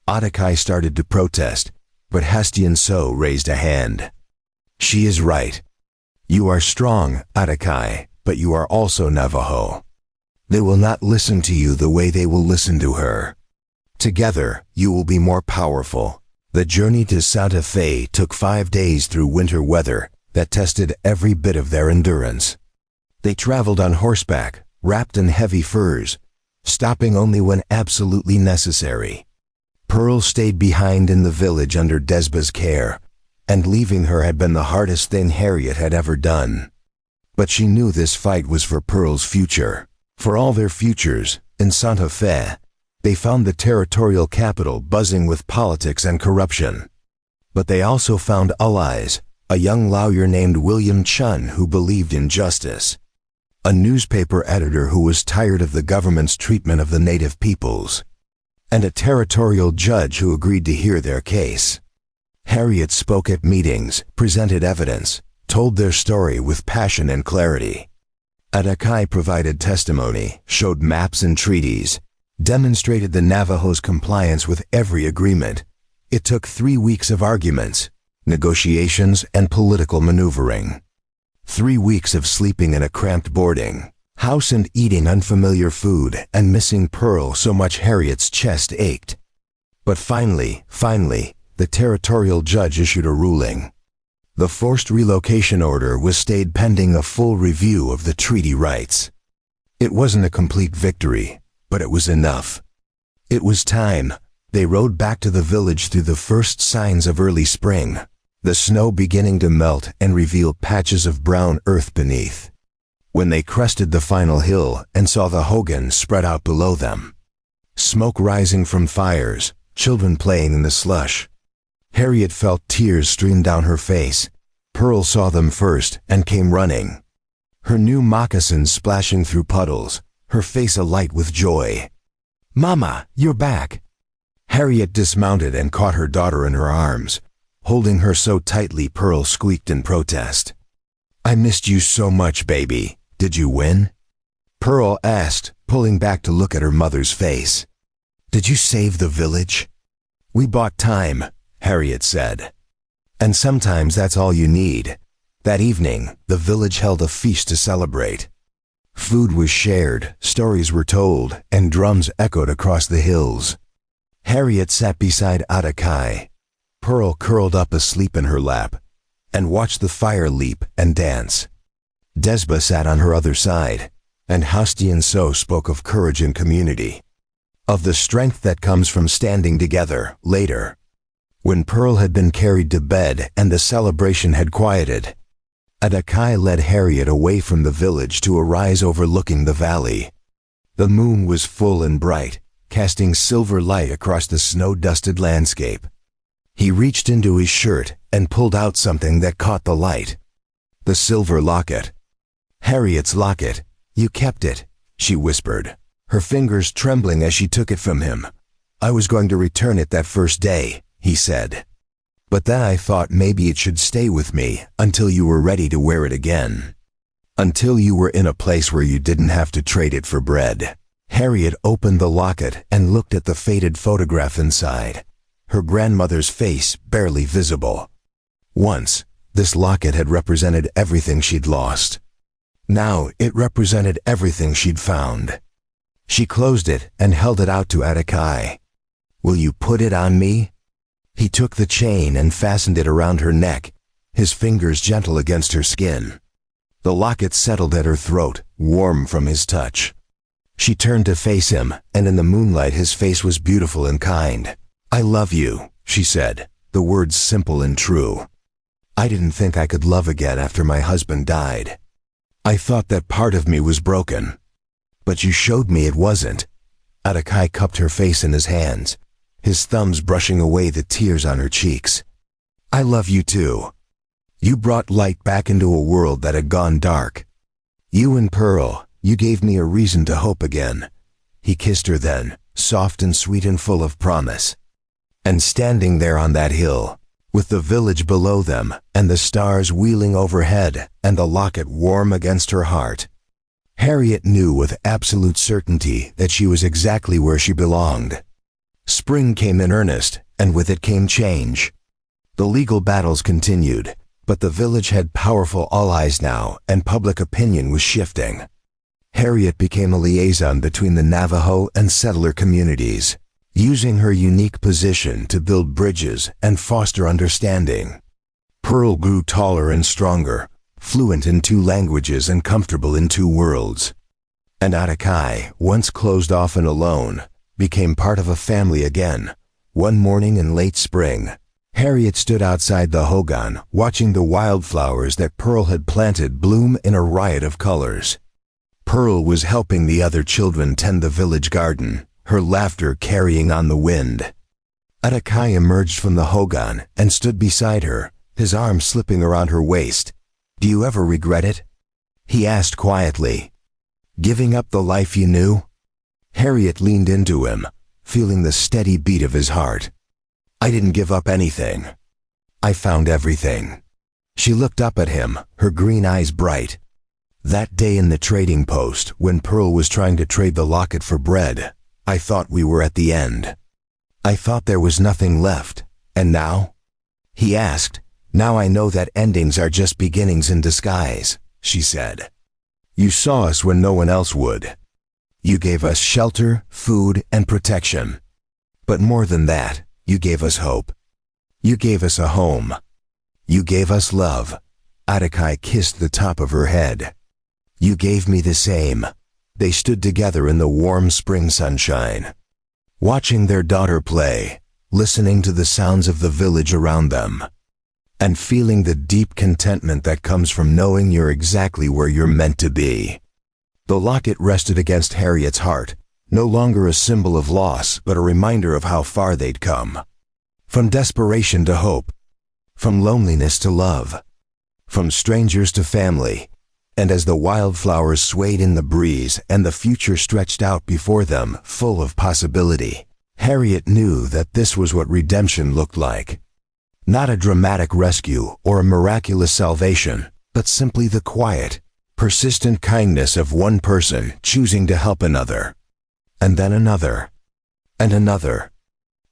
Atakai started to protest, but Hastian So raised a hand. She is right. You are strong, Atakai, but you are also Navajo. They will not listen to you the way they will listen to her. Together, you will be more powerful. The journey to Santa Fe took 5 days through winter weather that tested every bit of their endurance. They traveled on horseback, wrapped in heavy furs, stopping only when absolutely necessary. Pearl stayed behind in the village under Desba's care, and leaving her had been the hardest thing Harriet had ever done. But she knew this fight was for Pearl's future. For all their futures, in Santa Fe, they found the territorial capital buzzing with politics and corruption. But they also found allies, a young lawyer named William Chun who believed in justice, a newspaper editor who was tired of the government's treatment of the native peoples, and a territorial judge who agreed to hear their case. Harriet spoke at meetings, presented evidence, told their story with passion and clarity. Atakai provided testimony, showed maps and treaties, demonstrated the Navajo's compliance with every agreement. It took 3 weeks of arguments, negotiations, and political maneuvering. 3 weeks of sleeping in a cramped boarding house and eating unfamiliar food and missing Pearl so much Harriet's chest ached. But finally, the territorial judge issued a ruling. The forced relocation order was stayed pending a full review of the treaty rights. It wasn't a complete victory, but it was enough. It was time. They rode back to the village through the first signs of early spring, the snow beginning to melt and reveal patches of brown earth beneath. When they crested the final hill and saw the hogan spread out below them, smoke rising from fires, children playing in the slush, Harriet felt tears stream down her face. Pearl saw them first and came running, her new moccasins splashing through puddles, her face alight with joy. Mama, you're back. Harriet dismounted and caught her daughter in her arms. Holding her so tightly, Pearl squeaked in protest. I missed you so much, baby. Did you win? Pearl asked, pulling back to look at her mother's face. Did you save the village? We bought time, Harriet said. And sometimes that's all you need. That evening, the village held a feast to celebrate. Food was shared, stories were told, and drums echoed across the hills. Harriet sat beside Atakai. Pearl curled up asleep in her lap and watched the fire leap and dance. Desba sat on her other side, and Hastian So spoke of courage and community, of the strength that comes from standing together. Later, when Pearl had been carried to bed and the celebration had quieted, Atakai led Harriet away from the village to a rise overlooking the valley. The moon was full and bright, casting silver light across the snow-dusted landscape. He reached into his shirt and pulled out something that caught the light. The silver locket. Harriet's locket. You kept it, she whispered, her fingers trembling as she took it from him. I was going to return it that first day, he said. But then I thought maybe it should stay with me until you were ready to wear it again. Until you were in a place where you didn't have to trade it for bread. Harriet opened the locket and looked at the faded photograph inside, her grandmother's face barely visible. Once, this locket had represented everything she'd lost. Now it represented everything she'd found. She closed it and held it out to Atakai. Will you put it on me? He took the chain and fastened it around her neck, his fingers gentle against her skin. The locket settled at her throat, warm from his touch. She turned to face him, and in the moonlight his face was beautiful and kind. I love you, she said, the words simple and true. I didn't think I could love again after my husband died. I thought that part of me was broken. But you showed me it wasn't. Atakai cupped her face in his hands, his thumbs brushing away the tears on her cheeks. I love you too. You brought light back into a world that had gone dark. You and Pearl, you gave me a reason to hope again. He kissed her then, soft and sweet and full of promise. And standing there on that hill, with the village below them, and the stars wheeling overhead, and the locket warm against her heart, Harriet knew with absolute certainty that she was exactly where she belonged. Spring came in earnest, and with it came change. The legal battles continued, but the village had powerful allies now, and public opinion was shifting. Harriet became a liaison between the Navajo and settler communities, using her unique position to build bridges and foster understanding. Pearl grew taller and stronger, fluent in 2 languages and comfortable in 2 worlds. And Atakai, once closed off and alone, became part of a family again. One morning in late spring, Harriet stood outside the hogan, watching the wildflowers that Pearl had planted bloom in a riot of colors. Pearl was helping the other children tend the village garden, her laughter carrying on the wind. Atakai emerged from the hogan and stood beside her, his arm slipping around her waist. Do you ever regret it? He asked quietly. Giving up the life you knew? Harriet leaned into him, feeling the steady beat of his heart. I didn't give up anything. I found everything. She looked up at him, her green eyes bright. That day in the trading post, when Pearl was trying to trade the locket for bread, I thought we were at the end. I thought there was nothing left. And now? He asked. Now I know that endings are just beginnings in disguise, she said. You saw us when no one else would. You gave us shelter, food, and protection. But more than that, you gave us hope. You gave us a home. You gave us love. Atakai kissed the top of her head. You gave me the same. They stood together in the warm spring sunshine, watching their daughter play, listening to the sounds of the village around them, and feeling the deep contentment that comes from knowing you're exactly where you're meant to be. The locket rested against Harriet's heart, no longer a symbol of loss, but a reminder of how far they'd come. From desperation to hope, from loneliness to love, from strangers to family. And as the wildflowers swayed in the breeze and the future stretched out before them, full of possibility, Harriet knew that this was what redemption looked like. Not a dramatic rescue or a miraculous salvation, but simply the quiet, persistent kindness of one person choosing to help another. And then another. And another.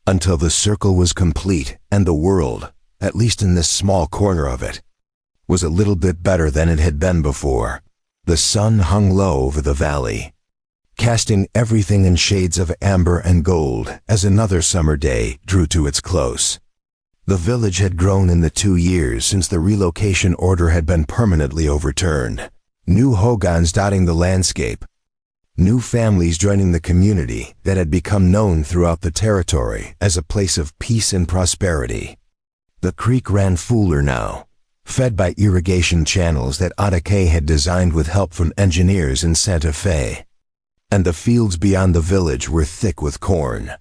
Until the circle was complete and the world, at least in this small corner of it, was a little bit better than it had been before. The sun hung low over the valley, casting everything in shades of amber and gold as another summer day drew to its close. The village had grown in the 2 years since the relocation order had been permanently overturned. New hogans dotting the landscape, new families joining the community that had become known throughout the territory as a place of peace and prosperity. The creek ran fuller now, fed by irrigation channels that Atakai had designed with help from engineers in Santa Fe. And the fields beyond the village were thick with corn,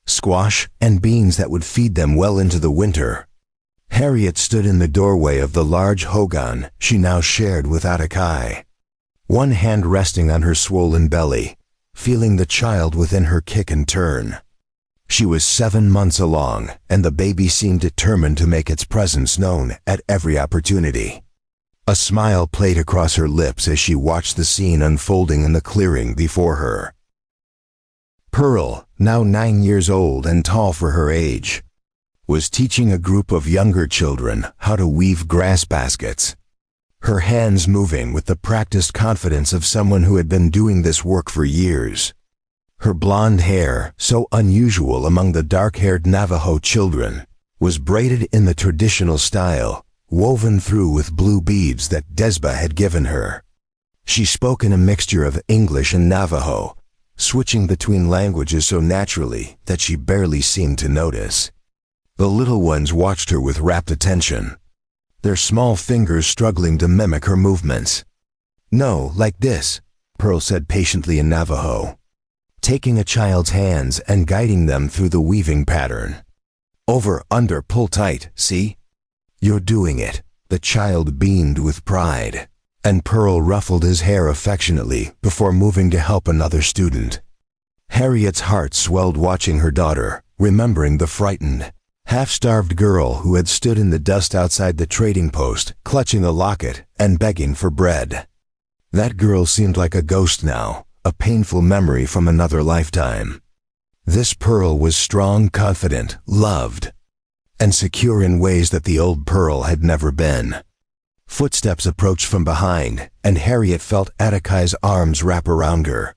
squash, and beans that would feed them well into the winter. Harriet stood in the doorway of the large hogan she now shared with Atakai, one hand resting on her swollen belly, feeling the child within her kick and turn. She was 7 months along, and the baby seemed determined to make its presence known at every opportunity. A smile played across her lips as she watched the scene unfolding in the clearing before her. Pearl, now 9 years old and tall for her age, was teaching a group of younger children how to weave grass baskets, her hands moving with the practiced confidence of someone who had been doing this work for years. Her blonde hair, so unusual among the dark-haired Navajo children, was braided in the traditional style, woven through with blue beads that Desba had given her. She spoke in a mixture of English and Navajo, switching between languages so naturally that she barely seemed to notice. The little ones watched her with rapt attention, their small fingers struggling to mimic her movements. "No, like this. Pearl said patiently in Navajo, taking a child's hands and guiding them through the weaving pattern. Over, under, pull tight, see? You're doing it. The child beamed with pride, and Pearl ruffled his hair affectionately before moving to help another student. Harriet's heart swelled watching her daughter, remembering the frightened, half-starved girl who had stood in the dust outside the trading post, clutching a locket and begging for bread. That girl seemed like a ghost now, a painful memory from another lifetime. This Pearl was strong, confident, loved, and secure in ways that the old Pearl had never been. Footsteps approached from behind, and Harriet felt Atticai's arms wrap around her,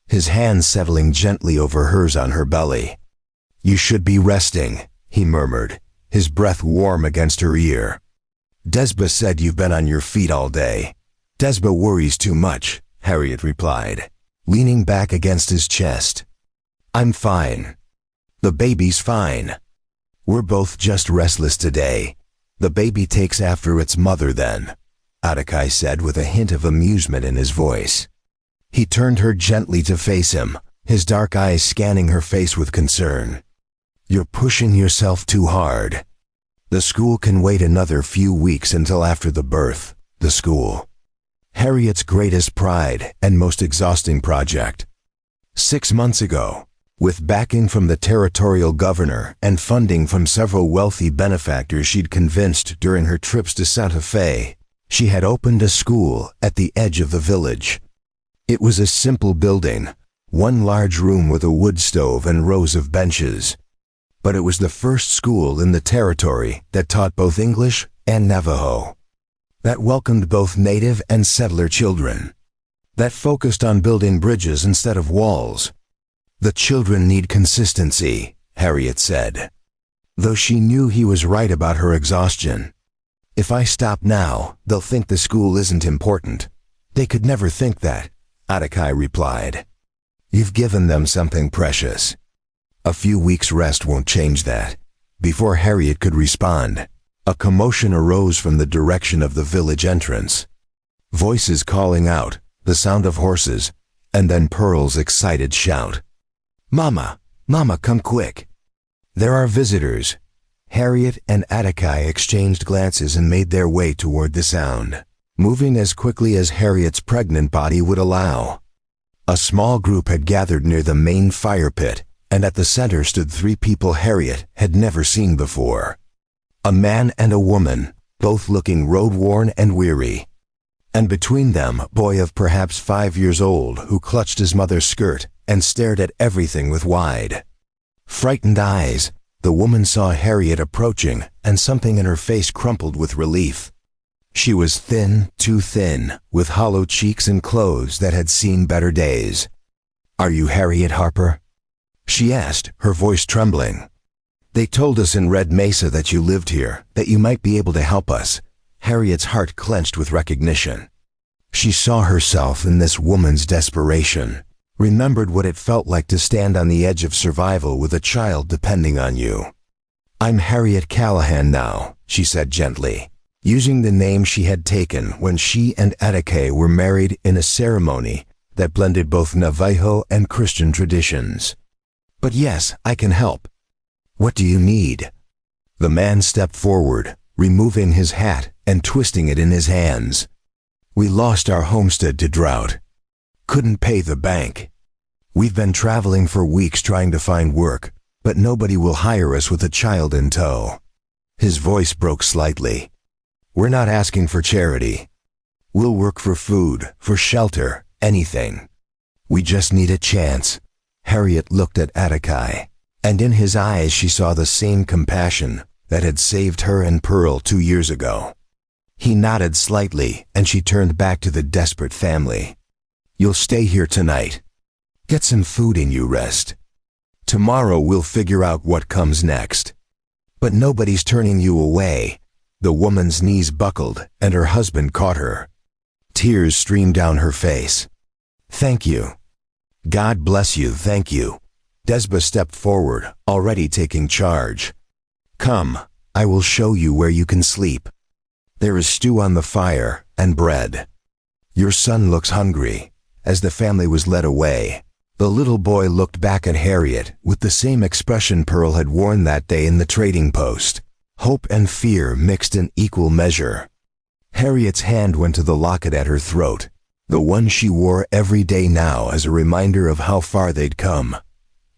his hands settling gently over hers on her belly. "You should be resting," he murmured, his breath warm against her ear. "Desba said you've been on your feet all day." "Desba worries too much," Harriet replied, leaning back against his chest. "I'm fine. The baby's fine. We're both just restless today. The baby takes after its mother then," Atticai said with a hint of amusement in his voice. He turned her gently to face him, his dark eyes scanning her face with concern. "You're pushing yourself too hard. The school can wait another few weeks until after the birth." The school. Harriet's greatest pride and most exhausting project. 6 months ago, with backing from the territorial governor and funding from several wealthy benefactors she'd convinced during her trips to Santa Fe, she had opened a school at the edge of the village. It was a simple building, one large room with a wood stove and rows of benches. But it was the first school in the territory that taught both English and Navajo, that welcomed both native and settler children, that focused on building bridges instead of walls. "The children need consistency," Harriet said, though she knew he was right about her exhaustion. "If I stop now, they'll think the school isn't important." "They could never think that," Atticai replied. "You've given them something precious. A few weeks' rest won't change that." Before Harriet could respond, a commotion arose from the direction of the village entrance. Voices calling out, the sound of horses, and then Pearl's excited shout. "Mama! Mama, come quick! There are visitors!" Harriet and Atticai exchanged glances and made their way toward the sound, moving as quickly as Harriet's pregnant body would allow. A small group had gathered near the main fire pit, and at the center stood 3 people Harriet had never seen before. A man and a woman, both looking road-worn and weary. And between them, a boy of perhaps 5 years old who clutched his mother's skirt and stared at everything with wide, frightened eyes. The woman saw Harriet approaching, and something in her face crumpled with relief. She was thin, too thin, with hollow cheeks and clothes that had seen better days. "Are you Harriet Harper?" she asked, her voice trembling. "They told us in Red Mesa that you lived here, that you might be able to help us." Harriet's heart clenched with recognition. She saw herself in this woman's desperation, remembered what it felt like to stand on the edge of survival with a child depending on you. "I'm Harriet Callahan now," she said gently, using the name she had taken when she and Atticai were married in a ceremony that blended both Navajo and Christian traditions. "But yes, I can help. What do you need?" The man stepped forward, removing his hat and twisting it in his hands. "We lost our homestead to drought. Couldn't pay the bank. We've been traveling for weeks trying to find work, but nobody will hire us with a child in tow." His voice broke slightly. "We're not asking for charity. We'll work for food, for shelter, anything. We just need a chance." Harriet looked at Atticai, and in his eyes she saw the same compassion that had saved her and Pearl 2 years ago. He nodded slightly, and she turned back to the desperate family. "You'll stay here tonight. Get some food and you rest. Tomorrow we'll figure out what comes next. But nobody's turning you away." The woman's knees buckled, and her husband caught her. Tears streamed down her face. "Thank you. God bless you, thank you." Desba stepped forward, already taking charge. "Come, I will show you where you can sleep. There is stew on the fire, and bread. Your son looks hungry." as the family was led away, the little boy looked back at Harriet with the same expression Pearl had worn that day in the trading post. Hope and fear mixed in equal measure. Harriet's hand went to the locket at her throat, the one she wore every day now as a reminder of how far they'd come.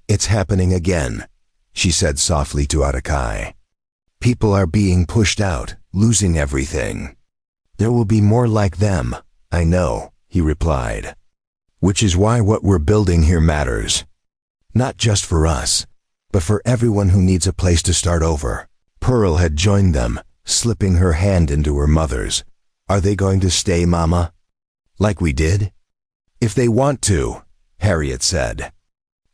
"It's happening again," she said softly to Atakai. "People are being pushed out, losing everything." "There will be more like them, I know," he replied. "Which is why what we're building here matters. Not just for us, but for everyone who needs a place to start over." Pearl had joined them, slipping her hand into her mother's. "Are they going to stay, Mama? Like we did?" "If they want to," Harriet said.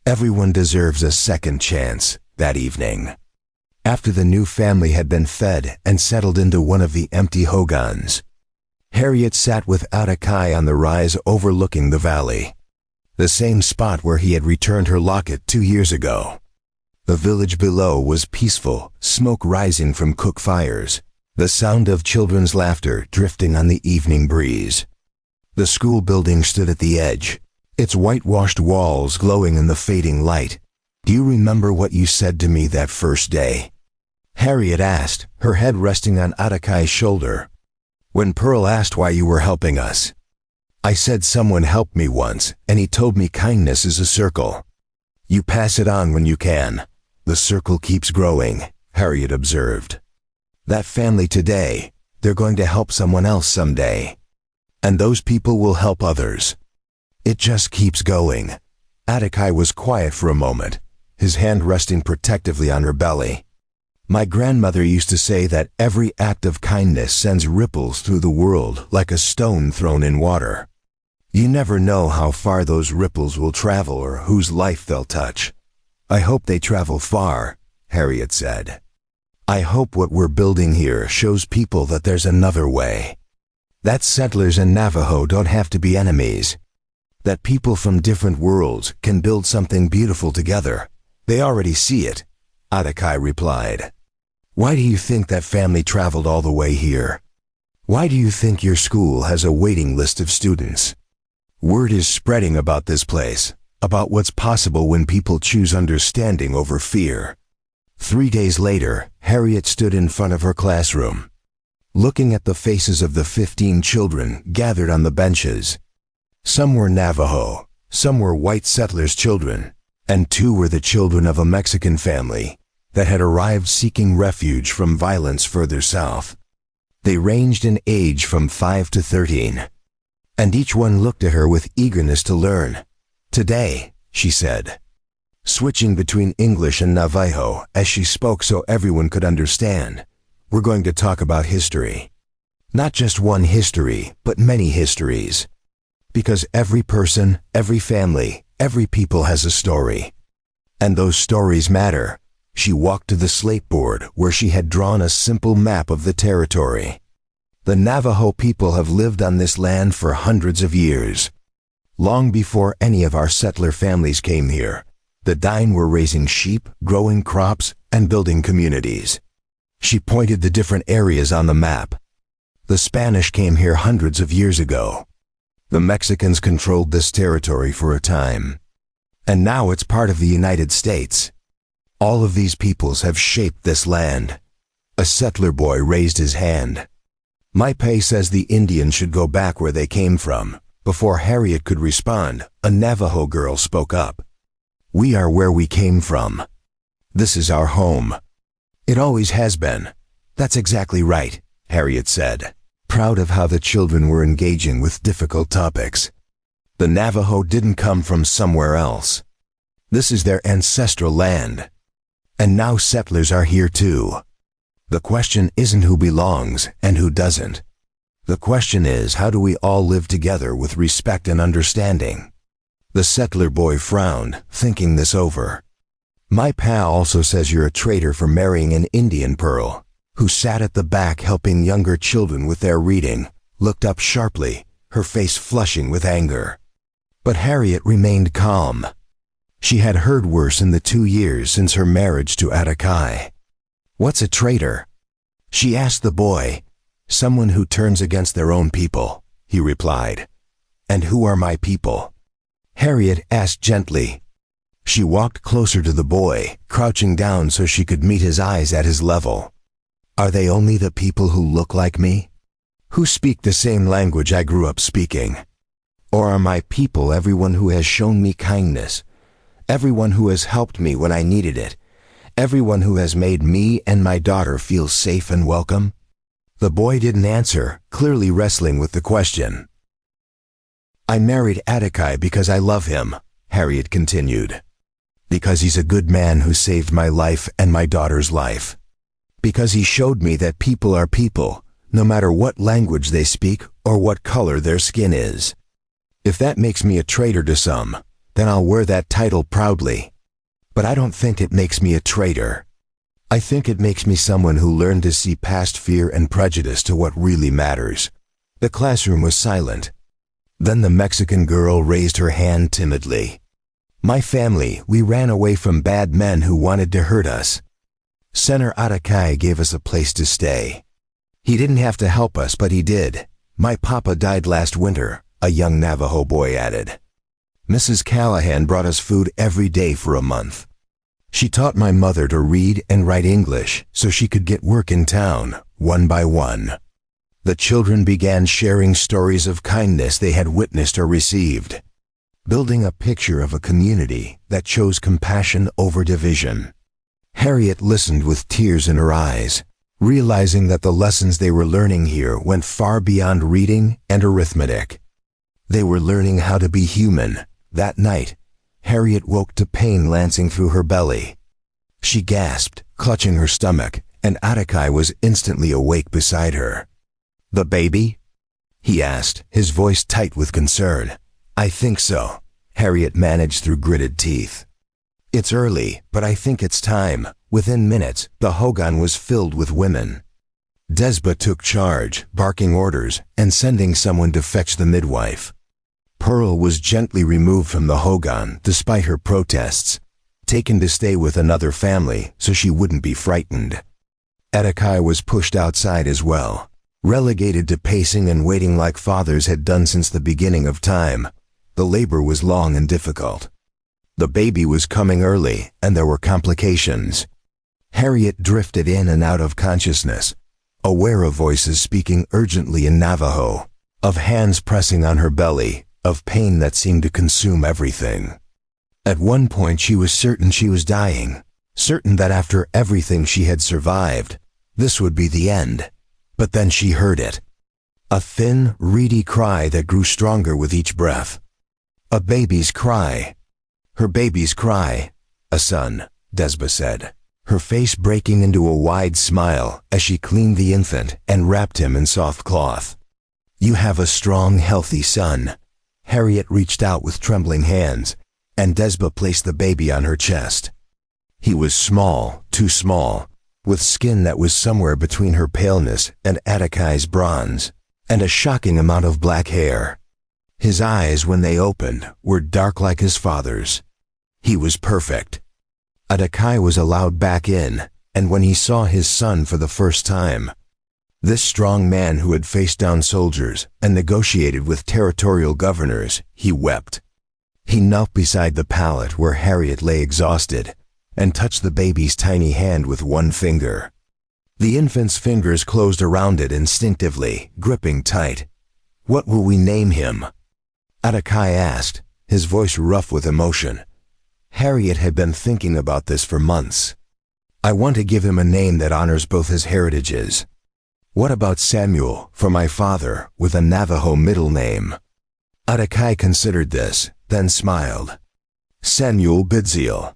Everyone deserves a second chance that evening. After the new family had been fed and settled into one of the empty hogans, Harriet sat with Atakai on the rise overlooking the valley, the same spot where he had returned her locket 2 years ago. The village below was peaceful, smoke rising from cook fires, the sound of children's laughter drifting on the evening breeze. The school building stood at the edge, its whitewashed walls glowing in the fading light. "Do you remember what you said to me that first day?" Harriet asked, her head resting on Atakai's shoulder. "When Pearl asked why you were helping us, I said someone helped me once, and he told me kindness is a circle. You pass it on when you can. The circle keeps growing," Harriet observed. "That family today, they're going to help someone else someday. And those people will help others. It just keeps going." Atakai was quiet for a moment, his hand resting protectively on her belly. "My grandmother used to say that every act of kindness sends ripples through the world like a stone thrown in water. You never know how far those ripples will travel or whose life they'll touch." "I hope they travel far," Harriet said. "I hope what we're building here shows people that there's another way. That settlers and Navajo don't have to be enemies. That people from different worlds can build something beautiful together. They already see it," Atakai replied. "Why do you think that family traveled all the way here? Why do you think your school has a waiting list of students? Word is spreading about this place, about what's possible when people choose understanding over fear." 3 days later, Harriet stood in front of her classroom, looking at the faces of the 15 children gathered on the benches. Some were Navajo, some were white settlers' children, and 2 were the children of a Mexican family that had arrived seeking refuge from violence further south. They ranged in age from 5 to 13, and each one looked at her with eagerness to learn. "Today," she said, switching between English and Navajo as she spoke so everyone could understand, "we're going to talk about history. Not just one history, but many histories. Because every person, every family, every people has a story. And those stories matter." She walked to the slate board where she had drawn a simple map of the territory. "The Navajo people have lived on this land for hundreds of years. Long before any of our settler families came here, the Dine were raising sheep, growing crops, and building communities." She pointed to different areas on the map. "The Spanish came here hundreds of years ago. The Mexicans controlled this territory for a time. And now it's part of the United States. All of these peoples have shaped this land." A settler boy raised his hand. "My pay says the Indians should go back where they came from." Before Harriet could respond, a Navajo girl spoke up. "We are where we came from. This is our home. It always has been." "That's exactly right," Harriet said, proud of how the children were engaging with difficult topics. The Navajo didn't come from somewhere else. This is their ancestral land. And now settlers are here too. The question isn't who belongs and who doesn't. The question is, how do we all live together with respect and understanding? The settler boy frowned, thinking this over. "My pal also says you're a traitor for marrying an Indian." Pearl, who sat at the back helping younger children with their reading, looked up sharply, her face flushing with anger. But Harriet remained calm. She had heard worse in the 2 years since her marriage to Atakai. "What's a traitor?" she asked the boy. "Someone who turns against their own people," he replied. "And who are my people?" Harriet asked gently. She walked closer to the boy, crouching down so she could meet his eyes at his level. "Are they only the people who look like me? Who speak the same language I grew up speaking? Or are my people everyone who has shown me kindness, everyone who has helped me when I needed it, everyone who has made me and my daughter feel safe and welcome?" The boy didn't answer, clearly wrestling with the question. "I married Atakai because I love him," Harriet continued. "Because he's a good man who saved my life and my daughter's life. Because he showed me that people are people, no matter what language they speak or what color their skin is. If that makes me a traitor to some, then I'll wear that title proudly. But I don't think it makes me a traitor. I think it makes me someone who learned to see past fear and prejudice to what really matters." The classroom was silent. Then the Mexican girl raised her hand timidly. "My family, we ran away from bad men who wanted to hurt us. Senator Atakai gave us a place to stay. He didn't have to help us, but he did. My papa died last winter," a young Navajo boy added. "Mrs. Callahan brought us food every day for a month. She taught my mother to read and write English so she could get work in town, one by one." The children began sharing stories of kindness they had witnessed or received, building a picture of a community that chose compassion over division. Harriet listened with tears in her eyes, realizing that the lessons they were learning here went far beyond reading and arithmetic. They were learning how to be human. That night, Harriet woke to pain lancing through her belly. She gasped, clutching her stomach, and Atakai was instantly awake beside her. "The baby?" he asked, his voice tight with concern. "I think so," Harriet managed through gritted teeth. "It's early, but I think it's time." Within minutes, the hogan was filled with women. Desba took charge, barking orders and sending someone to fetch the midwife. Pearl was gently removed from the hogan despite her protests, taken to stay with another family so she wouldn't be frightened. Atakai was pushed outside as well, relegated to pacing and waiting like fathers had done since the beginning of time. The labor was long and difficult. The baby was coming early, and there were complications. Harriet drifted in and out of consciousness, aware of voices speaking urgently in Navajo, of hands pressing on her belly, of pain that seemed to consume everything. At one point she was certain she was dying, certain that after everything she had survived, this would be the end. But then she heard it. A thin, reedy cry that grew stronger with each breath. A baby's cry. Her baby's cry. "A son," Desba said, her face breaking into a wide smile as she cleaned the infant and wrapped him in soft cloth. "You have a strong, healthy son." Harriet reached out with trembling hands, and Desba placed the baby on her chest. He was small, too small, with skin that was somewhere between her paleness and Atakai's bronze, and a shocking amount of black hair. His eyes, when they opened, were dark like his father's. He was perfect. Atakai was allowed back in, and when he saw his son for the first time, this strong man who had faced down soldiers and negotiated with territorial governors, he wept. He knelt beside the pallet where Harriet lay exhausted, and touched the baby's tiny hand with one finger. The infant's fingers closed around it instinctively, gripping tight. "What will we name him?" Atakai asked, his voice rough with emotion. Harriet had been thinking about this for months. "I want to give him a name that honors both his heritages. What about Samuel, for my father, with a Navajo middle name?" Atakai considered this, then smiled. "Samuel Bidziel.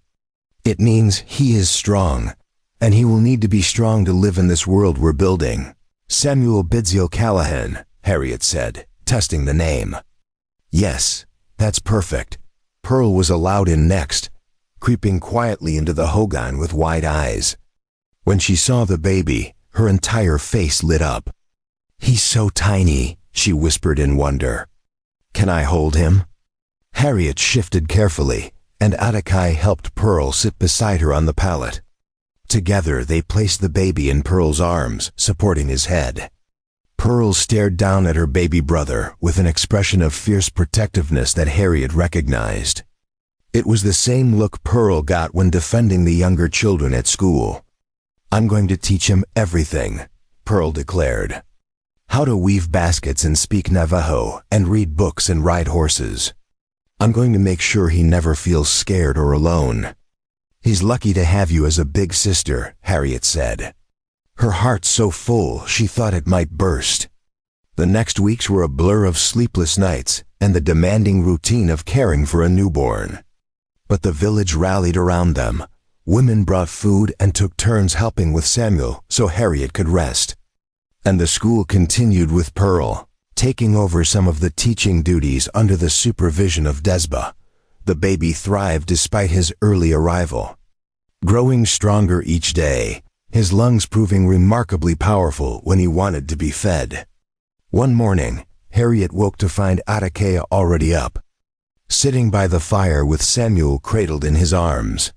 It means he is strong, and he will need to be strong to live in this world we're building." "Samuel Bidziel Callahan," Harriet said, testing the name. "Yes, that's perfect." Pearl was allowed in next, creeping quietly into the hogan with wide eyes. When she saw the baby, her entire face lit up. "He's so tiny," she whispered in wonder. "Can I hold him?" Harriet shifted carefully, and Atakai helped Pearl sit beside her on the pallet. Together they placed the baby in Pearl's arms, supporting his head. Pearl stared down at her baby brother with an expression of fierce protectiveness that Harriet recognized. It was the same look Pearl got when defending the younger children at school. "I'm going to teach him everything," Pearl declared. "How to weave baskets and speak Navajo and read books and ride horses. I'm going to make sure he never feels scared or alone." "He's lucky to have you as a big sister," Harriet said. Her heart so full she thought it might burst. The next weeks were a blur of sleepless nights and the demanding routine of caring for a newborn. But the village rallied around them. Women brought food and took turns helping with Samuel so Harriet could rest. And the school continued with Pearl, taking over some of the teaching duties under the supervision of Desba. The baby thrived despite his early arrival, growing stronger each day, his lungs proving remarkably powerful when he wanted to be fed. One morning, Harriet woke to find Atakea already up, sitting by the fire with Samuel cradled in his arms.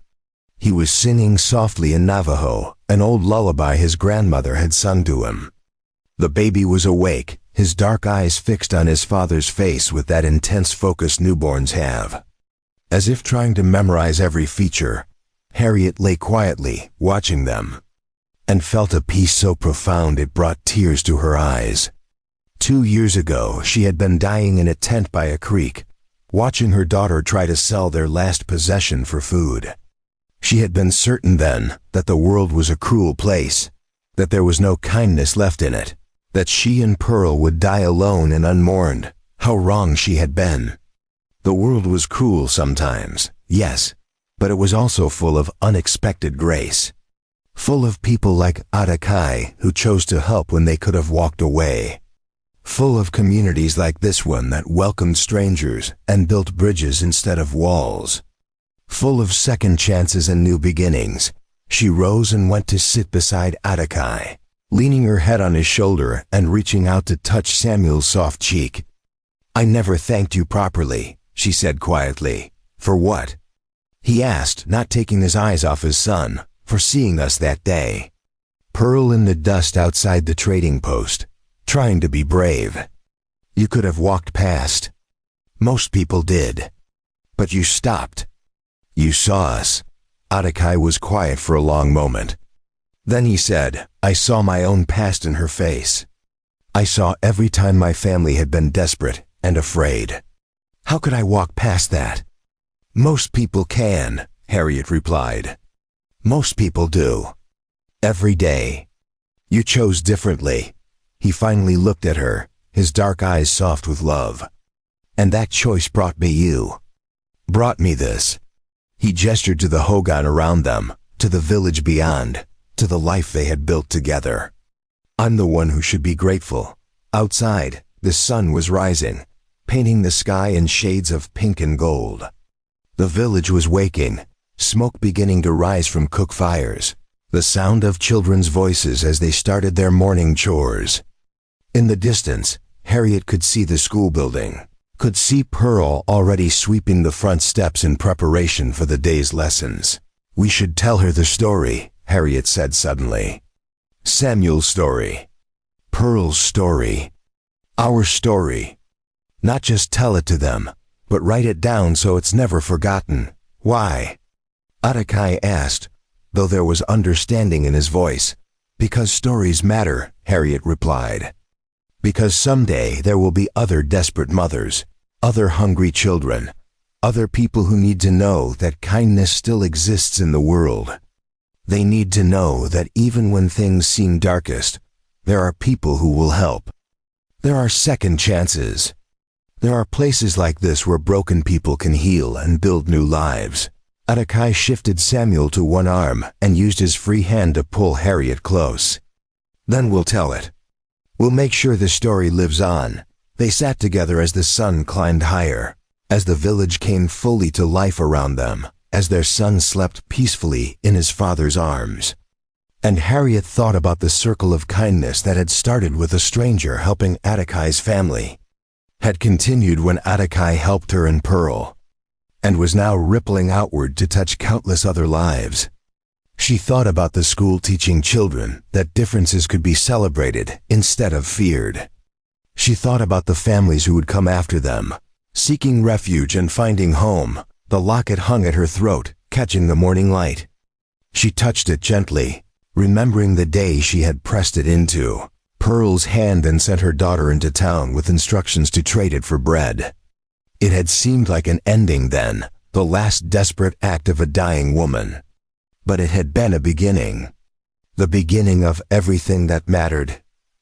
He was singing softly in Navajo, an old lullaby his grandmother had sung to him. The baby was awake, his dark eyes fixed on his father's face with that intense focus newborns have. As if trying to memorize every feature, Harriet lay quietly, watching them, and felt a peace so profound it brought tears to her eyes. 2 years ago, she had been dying in a tent by a creek, watching her daughter try to sell their last possession for food. She had been certain then that the world was a cruel place, that there was no kindness left in it, that she and Pearl would die alone and unmourned. How wrong she had been. The world was cruel sometimes, yes, but it was also full of unexpected grace. Full of people like Atakai who chose to help when they could have walked away. Full of communities like this one that welcomed strangers and built bridges instead of walls. Full of second chances and new beginnings. She rose and went to sit beside Atakai, leaning her head on his shoulder and reaching out to touch Samuel's soft cheek. "I never thanked you properly," she said quietly. "For what?" he asked, not taking his eyes off his son. "For seeing us that day." Pearl in the dust outside the trading post, trying to be brave. "You could have walked past. Most people did. But you stopped. You saw us." Atakai was quiet for a long moment. Then he said, "I saw my own past in her face. I saw every time my family had been desperate and afraid. How could I walk past that?" "Most people can," Harriet replied. "Most people do. Every day. You chose differently." He finally looked at her, his dark eyes soft with love. "And that choice brought me you. Brought me this." He gestured to the hogan around them, to the village beyond, to the life they had built together. "I'm the one who should be grateful." Outside, the sun was rising, painting the sky in shades of pink and gold. The village was waking, smoke beginning to rise from cook fires, the sound of children's voices as they started their morning chores. In the distance, Harriet could see the school building, could see Pearl already sweeping the front steps in preparation for the day's lessons. "We should tell her the story," Harriet said suddenly. "Samuel's story. Pearl's story. Our story. Not just tell it to them, but write it down so it's never forgotten." "Why?" Atakai asked, though there was understanding in his voice. "Because stories matter," Harriet replied. "Because someday there will be other desperate mothers, other hungry children, other people who need to know that kindness still exists in the world. They need to know that even when things seem darkest, there are people who will help. There are second chances. There are places like this where broken people can heal and build new lives." Atakai shifted Samuel to one arm and used his free hand to pull Harriet close. "Then we'll tell it. We'll make sure the story lives on." They sat together as the sun climbed higher, as the village came fully to life around them, as their son slept peacefully in his father's arms. And Harriet thought about the circle of kindness that had started with a stranger helping Atakai's family, had continued when Atakai helped her and Pearl, and was now rippling outward to touch countless other lives. She thought about the school teaching children that differences could be celebrated instead of feared. She thought about the families who would come after them, seeking refuge and finding home. The locket hung at her throat, catching the morning light. She touched it gently, remembering the day she had pressed it into Pearl's hand and sent her daughter into town with instructions to trade it for bread. It had seemed like an ending then, the last desperate act of a dying woman. But it had been a beginning. The beginning of everything that mattered.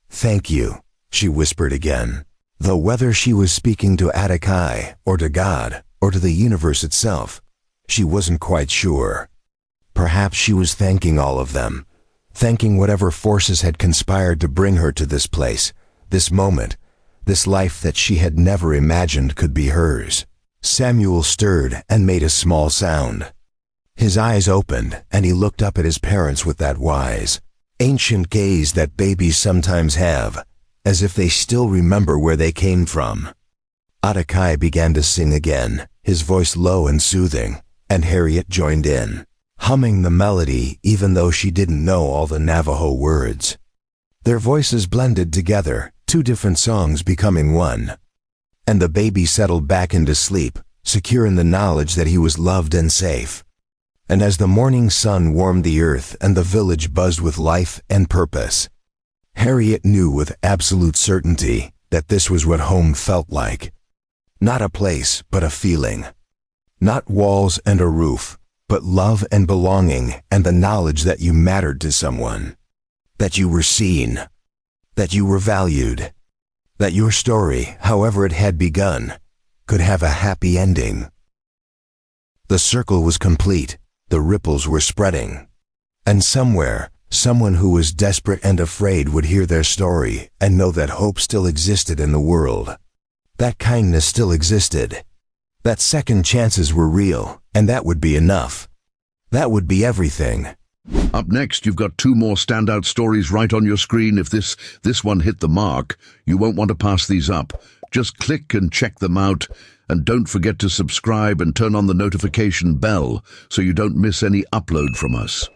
"Thank you," she whispered again, though whether she was speaking to Atakai, or to God, or to the universe itself, she wasn't quite sure. Perhaps she was thanking all of them, thanking whatever forces had conspired to bring her to this place, this moment, this life that she had never imagined could be hers. Samuel stirred and made a small sound. His eyes opened, and he looked up at his parents with that wise, ancient gaze that babies sometimes have, as if they still remember where they came from. Atakai began to sing again, his voice low and soothing, and Harriet joined in, humming the melody even though she didn't know all the Navajo words. Their voices blended together, two different songs becoming one. And the baby settled back into sleep, secure in the knowledge that he was loved and safe. And as the morning sun warmed the earth and the village buzzed with life and purpose, Harriet knew with absolute certainty that this was what home felt like. Not a place, but a feeling. Not walls and a roof, but love and belonging and the knowledge that you mattered to someone. That you were seen. That you were valued. That your story, however it had begun, could have a happy ending. The circle was complete. The ripples were spreading. And somewhere, someone who was desperate and afraid would hear their story and know that hope still existed in the world. That kindness still existed. That second chances were real, and that would be enough. That would be everything. Up next, you've got two more standout stories right on your screen. If this one hit the mark, you won't want to pass these up. Just click and check them out. And don't forget to subscribe and turn on the notification bell so you don't miss any upload from us.